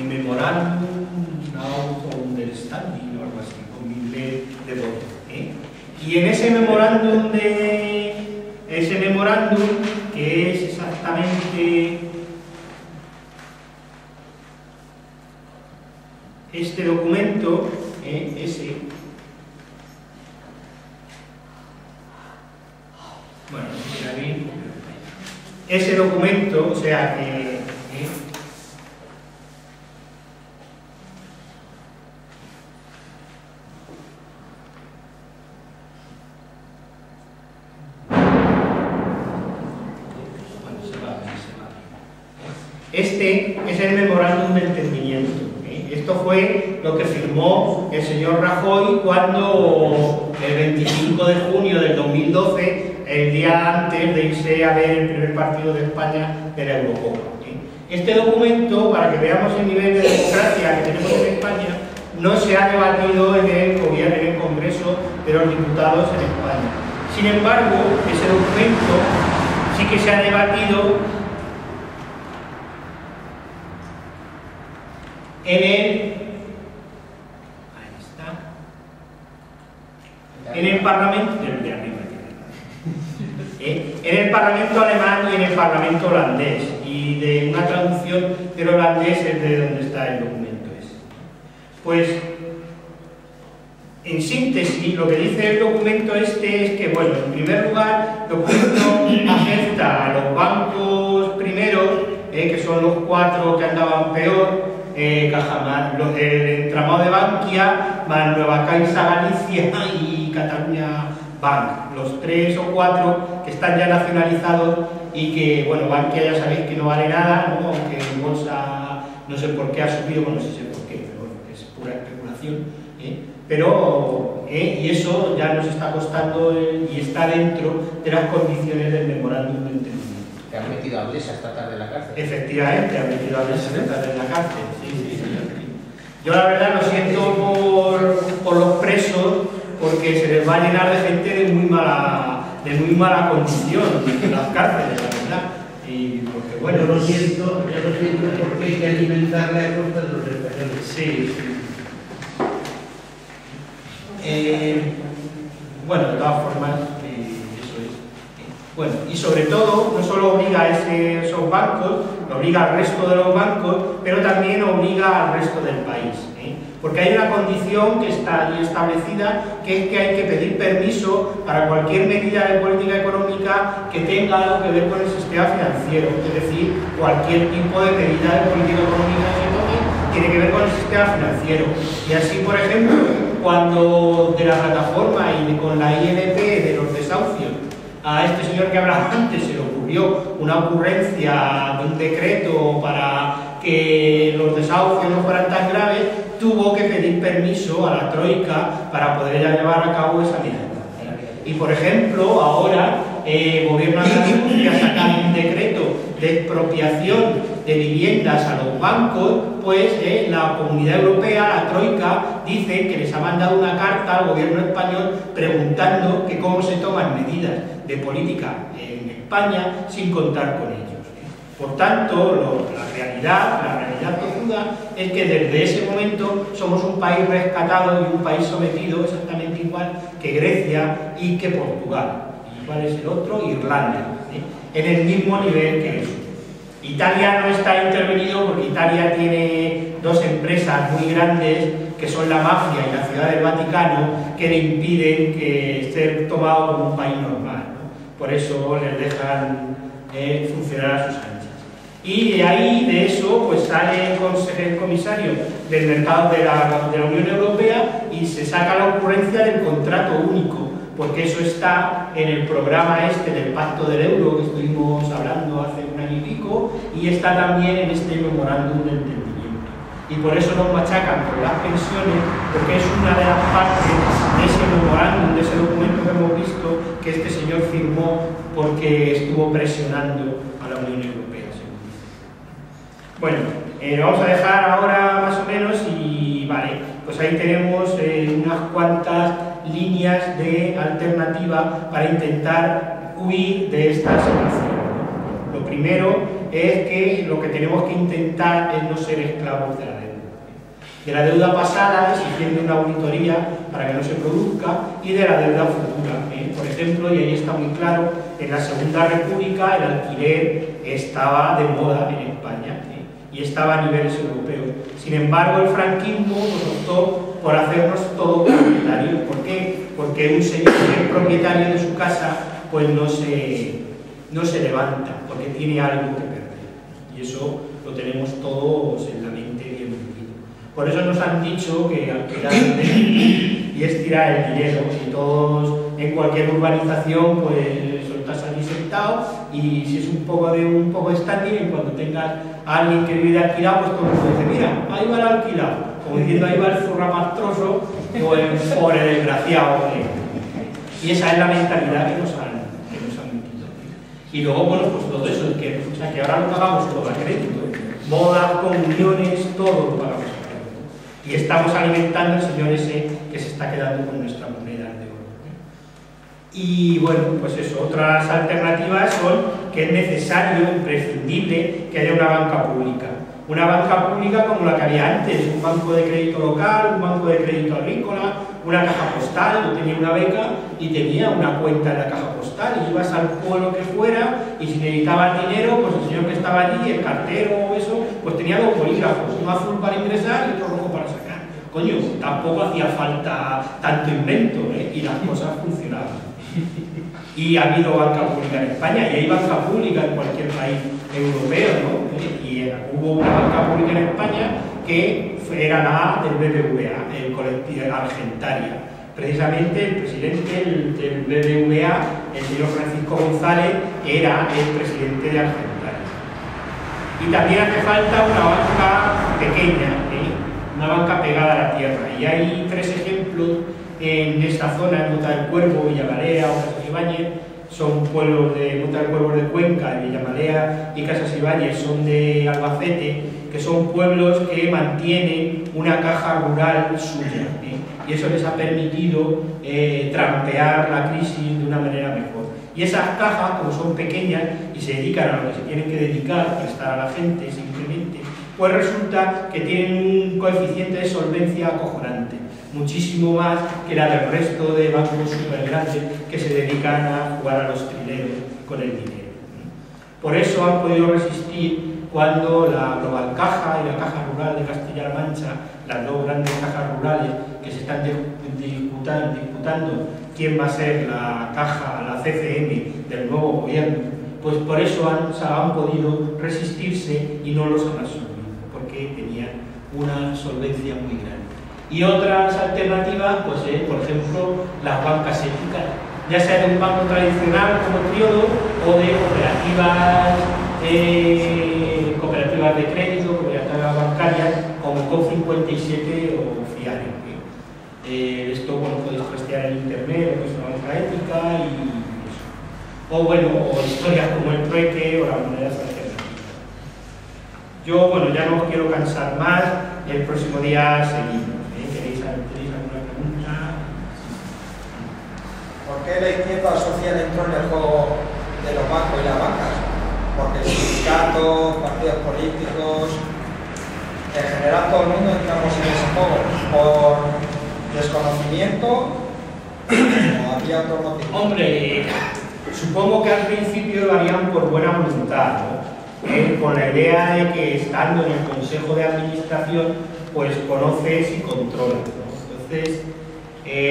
Memorándum of Understanding o algo así, con mi inglés de voto. Y en ese memorándum que es exactamente este documento, ese documento, o sea que este es el memorándum de entendimiento. Esto fue lo que firmó el señor Rajoy cuando el 25 de junio del 2012, el día antes de irse a ver el primer partido de España de la Eurocopa. Este documento, para que veamos el nivel de democracia que tenemos en España, no se ha debatido en el gobierno, en el Congreso de los Diputados en España. Sin embargo, ese documento sí que se ha debatido en el Parlamento en el Parlamento alemán y en el Parlamento holandés, y de una traducción del holandés es de donde está el documento ese. Pues, en síntesis, lo que dice el documento este es que, bueno, en primer lugar, el documento afecta a los bancos primeros, que son los 4 que andaban peor, Cajamar, el entramado de Bankia, más Nueva Caixa Galicia y Cataluña Bank, los 3 o 4 que están ya nacionalizados y que, bueno, Bankia ya sabéis que no vale nada, ¿no? Aunque en bolsa no sé por qué ha subido, bueno, no sé por qué, pero bueno, es pura especulación, pero, y eso ya nos está costando y está dentro de las condiciones del memorándum de entendimiento. ¿Te han metido a Blesa esta tarde en la cárcel? Efectivamente, han metido a Blesa esta tarde en la cárcel, sí. Yo la verdad lo siento por los presos, porque se les va a llenar de gente de muy mala condición en las cárceles, la verdad. Y porque, bueno, yo lo siento porque hay que alimentarle a costa de los españoles. Sí. Bueno, de todas formas, eso es. Bueno, y sobre todo, no solo obliga a esos bancos, obliga al resto de los bancos, pero también obliga al resto del país. Porque hay una condición que está ahí establecida, que es que hay que pedir permiso para cualquier medida de política económica que tenga algo que ver con el sistema financiero. Es decir, cualquier tipo de medida de política económica que se tome tiene que ver con el sistema financiero. Y así, por ejemplo, cuando de la plataforma y con la ILP de los desahucios, a este señor que hablaba antes se le ocurrió una ocurrencia de un decreto para que los desahucios no fueran tan graves, tuvo que pedir permiso a la Troika para poder llevar a cabo esa medida. Y por ejemplo, ahora el gobierno andaluz ya ha sacado un decreto de expropiación de viviendas a los bancos, pues la Comunidad Europea, la Troika, dice que les ha mandado una carta al gobierno español preguntando que cómo se toman medidas de política en España sin contar con ellos. Por tanto, la realidad tozuda es que desde ese momento somos un país rescatado y un país sometido exactamente igual que Grecia y que Portugal. ¿Y cuál es el otro? Irlanda, en el mismo nivel que eso. Italia no está intervenido porque Italia tiene dos empresas muy grandes que son la mafia y la Ciudad del Vaticano, que le impiden que ser tomado como un país normal, ¿no? Por eso les dejan funcionar a sus anchas. Y de ahí, de eso, pues sale el comisario del mercado de la Unión Europea y se saca la ocurrencia del contrato único, porque eso está en el programa del Pacto del Euro que estuvimos hablando hace un año y pico, y está también en este memorándum de entendimiento. Y por eso nos machacan por las pensiones, porque es una de las partes de ese memorándum, de ese documento que hemos visto, que este señor firmó porque estuvo presionando a la Unión Europea. Bueno, vamos a dejar ahora más o menos y vale, pues ahí tenemos unas cuantas líneas de alternativa para intentar huir de esta situación. Lo primero es que lo que tenemos que intentar es no ser esclavos de la deuda. De la deuda pasada, exigiendo una auditoría para que no se produzca, y de la deuda futura. Por ejemplo, y ahí está muy claro, en la Segunda República el alquiler estaba de moda en España, y estaba a niveles europeos. Sin embargo, el franquismo optó por hacernos todos propietarios. ¿Por qué? Porque un señor que es propietario de su casa, pues no se levanta, porque tiene algo que perder. Y eso lo tenemos todos en la mente bien metido. Por eso nos han dicho que alquilar y es tirar el dinero. Y todos, en cualquier urbanización, pues estás allí sentado, y si es un poco de standing, y cuando tengas a alguien que vive de alquilado, pues todo el mundo dice, mira, ahí va el alquilado, como diciendo, ahí va el zurramastroso o el pobre desgraciado. Y esa es la mentalidad que nos han metido. Y luego, bueno, pues todo eso, que ahora lo pagamos todo a crédito, bodas, comuniones, todo lo pagamos a crédito. Y estamos alimentando al señor ese que se está quedando con nuestra moneda de oro. Y bueno, pues eso, otras alternativas son que es necesario, imprescindible, que haya una banca pública. Una banca pública como la que había antes, un banco de crédito local, un banco de crédito agrícola, una caja postal. Yo tenía una beca y tenía una cuenta en la caja postal, y ibas al pueblo que fuera, y si necesitabas dinero, pues el señor que estaba allí, el cartero o eso, pues tenía dos bolígrafos, uno azul para ingresar y otro rojo para sacar. Coño, tampoco hacía falta tanto invento, y las cosas funcionaban. Y ha habido banca pública en España, y hay banca pública en cualquier país europeo, ¿no? Y hubo una banca pública en España que era la del BBVA, el colectivo Argentaria. Precisamente el presidente del BBVA, el señor Francisco González, era el presidente de Argentaria. Y también hace falta una banca pequeña, una banca pegada a la tierra. Y hay tres ejemplos en esta zona, en Mota del Cuervo, Villamalea o Casasibáñez. Son pueblos de Mota del Cuervo de Cuenca, de Villamalea y Casasibáñez son de Albacete, que son pueblos que mantienen una caja rural suya, y eso les ha permitido trampear la crisis de una manera mejor. Y esas cajas, como son pequeñas y se dedican a lo que se tienen que dedicar, prestar a la gente simplemente, pues resulta que tienen un coeficiente de solvencia acojonante, muchísimo más que la del resto de bancos súper grandes que se dedican a jugar a los trileros con el dinero. Por eso han podido resistir cuando la Global Caja y la Caja Rural de Castilla-La Mancha, las dos grandes cajas rurales que se están disputando quién va a ser la caja, la CCM del nuevo gobierno, pues por eso han podido resistirse y no los han absorbido, porque tenían una solvencia muy grande. Y otras alternativas, pues por ejemplo, las bancas éticas, ya sea de un banco tradicional como Triodo o de cooperativas de crédito, cooperativas bancarias como COP57 o FIARE. Esto, bueno, podéis trastear en internet, lo que es una banca ética y eso. O bueno, o historias como el trueque o las monedas alternativas. Yo, bueno, ya no os quiero cansar más, el próximo día seguimos. ¿Tenéis alguna pregunta? ¿Por qué la izquierda social entró en el juego de los bancos y las bancas? Porque sindicatos, partidos políticos, en general todo el mundo entramos en ese juego por desconocimiento o había otro motivo. Hombre, supongo que al principio lo harían por buena voluntad, ¿no? Con la idea de que estando en el Consejo de Administración pues conoces y controlas, ¿no? Entonces,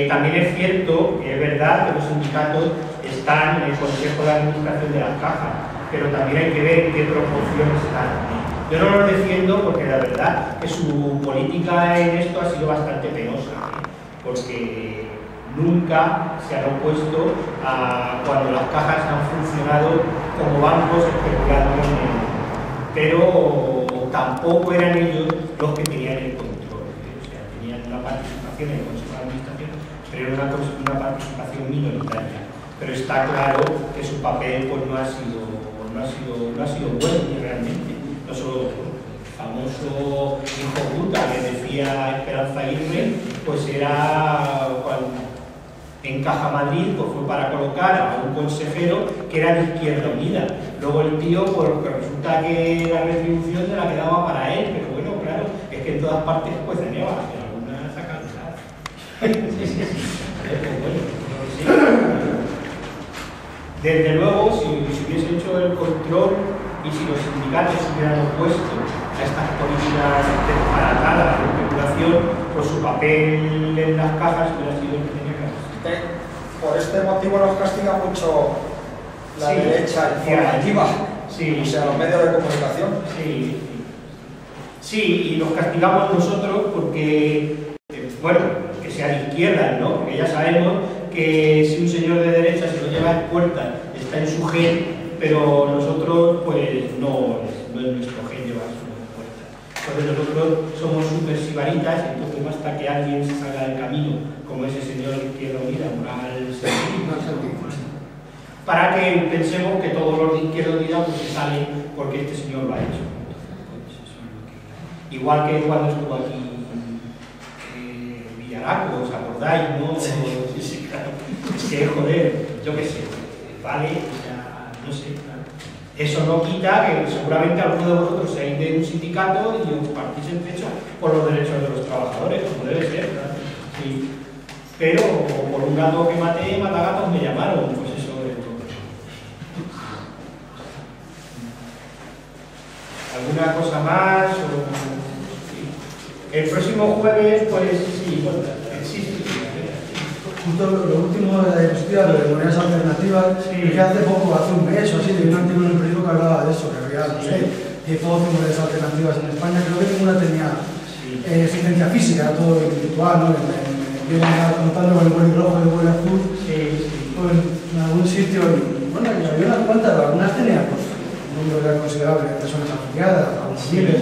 también es cierto, es verdad que los sindicatos están en el Consejo de Administración de las cajas, pero también hay que ver en qué proporción están, ¿no? Yo no lo defiendo porque la verdad que su política en esto ha sido bastante penosa, porque nunca se han opuesto a cuando las cajas han funcionado como bancos especulando en el, pero tampoco eran ellos los que tenían el control, o sea, tenían una participación en el Consejo de Administración, pero era una participación minoritaria. Pero está claro que su papel pues, no ha sido bueno realmente. No solo el famoso hijo puta que decía Esperanza Aguirre, pues era cuando en Caja Madrid pues fue para colocar a un consejero que era de Izquierda Unida. Luego el tío, pues resulta que la retribución se la quedaba para él, pero bueno, claro, es que en todas partes pues se nieva, que alguna saca Desde luego, si hubiese hecho el control y si los sindicatos se hubieran opuesto a estas políticas disparatadas de especulación, pues su papel en las cajas hubiera sido el que tenía que hacer. Por este motivo nos castiga mucho la derecha informativa, o sea, los medios de comunicación. Sí, y los castigamos nosotros porque, bueno, que sea de izquierda, ¿no? Porque ya sabemos que si un señor de derecha se lo lleva en puerta, está en su gen, pero nosotros, pues, no es nuestro gen llevárselo en puerta. Entonces nosotros somos súper sibaritas, entonces basta que alguien se salga del camino, como ese señor de Izquierda Unida, Moral para que pensemos que todos los de Izquierda Unida pues, se salen porque este señor lo ha hecho. Igual que cuando estuvo aquí Villaraco, ¿os acordáis? ¿No? Sí, claro. Es que, joder, yo qué sé, vale, o sea, no sé, claro. Eso no quita que seguramente alguno de vosotros seáis de un sindicato y os partís el pecho por los derechos de los trabajadores, como debe ser, ¿verdad? Sí. Pero por un gato que maté, matagatos me llamaron, pues eso es todo. ¿Alguna cosa más? El próximo jueves, pues sí, bueno, existe. Justo lo último de la diapositiva, lo de monedas alternativas, que hace poco, hace un mes o así, de un artículo en el periódico que hablaba de eso, que había, no sé, 10 o 12 monedas alternativas en España, creo que ninguna tenía existencia física, todo virtual, ¿no? Iban contando con el buen rojo y el buen azul, en algún sitio, y bueno, y había unas cuantas, algunas tenían pues, un número ya considerable de personas afiliadas, algunos miles.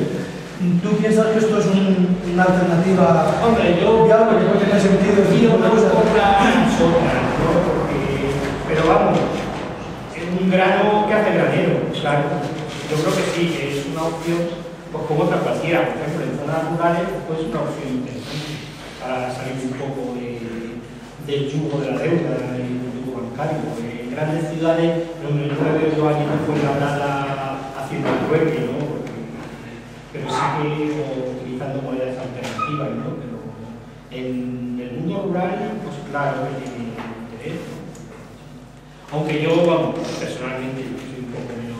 ¿Tú piensas que esto es una alternativa? Hombre, yo viable, que no tiene sentido? Una compra sola, ¿no? Pero vamos, es un grano que hace granero, claro. Yo creo que sí, que es una opción, pues como otra cualquiera. Por ejemplo, en zonas rurales, pues es una opción interesante para salir un poco del yugo de la deuda y del yugo bancario. grandes ciudades no me veo yo aquí en Fuenlabrada haciendo el trueque, ¿no? Pero sí que utilizando monedas alternativas, ¿no? Pero en el mundo rural, pues claro que tiene interés, ¿no? Aunque yo, vamos, personalmente, yo soy un poco menos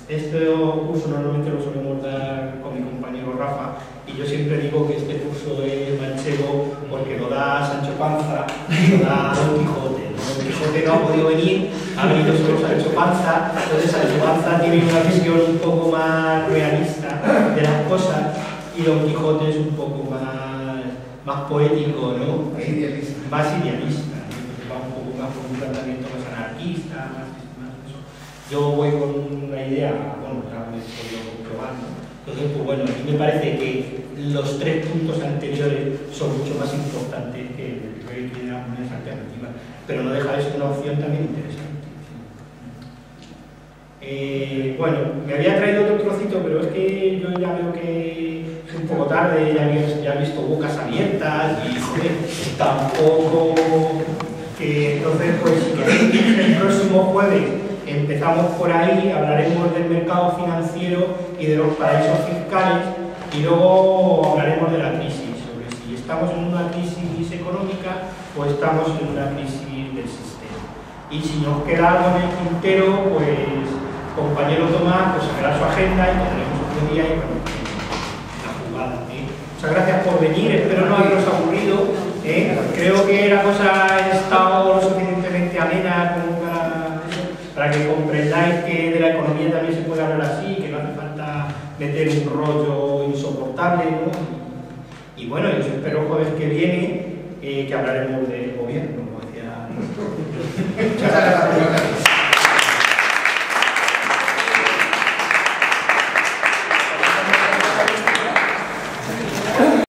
este curso normalmente lo solemos dar con mi compañero Rafa, y yo siempre digo que este curso es manchego porque lo da Sancho Panza y lo da Don Quijote, ¿no? Don Quijote no ha podido venir, ha venido solo Sancho Panza, entonces Sancho Panza tiene una visión un poco más realista de las cosas y Don Quijote es un poco más poético, ¿no? Más idealista. Más idealista, ¿no? Va un poco más con un tratamiento más anarquista, más eso. Yo voy con una idea, bueno, ya lo he podido comprobar, ¿no? Entonces, pues bueno, a mí me parece que los 3 puntos anteriores son mucho más importantes que el que de las monedas alternativas, pero no deja de ser una opción también interesante. Bueno, me había traído otro trocito, pero es que yo ya veo que es un poco tarde, ya he visto bocas abiertas y joder, tampoco que entonces, pues si queréis, el próximo jueves empezamos por ahí, hablaremos del mercado financiero y de los paraísos fiscales y luego hablaremos de la crisis, sobre si estamos en una crisis económica o estamos en una crisis del sistema. Y si nos queda algo en el tintero, pues compañero Tomás pues sacará su agenda y tendremos otro día y bueno, la jugada. Muchas gracias por venir, espero no haberos aburrido. Creo que la cosa ha estado lo suficientemente amena como para que comprendáis que de la economía también se puede hablar así, que no hace falta meter un rollo insoportable, ¿no? Y bueno, yo os espero el jueves que viene, que hablaremos de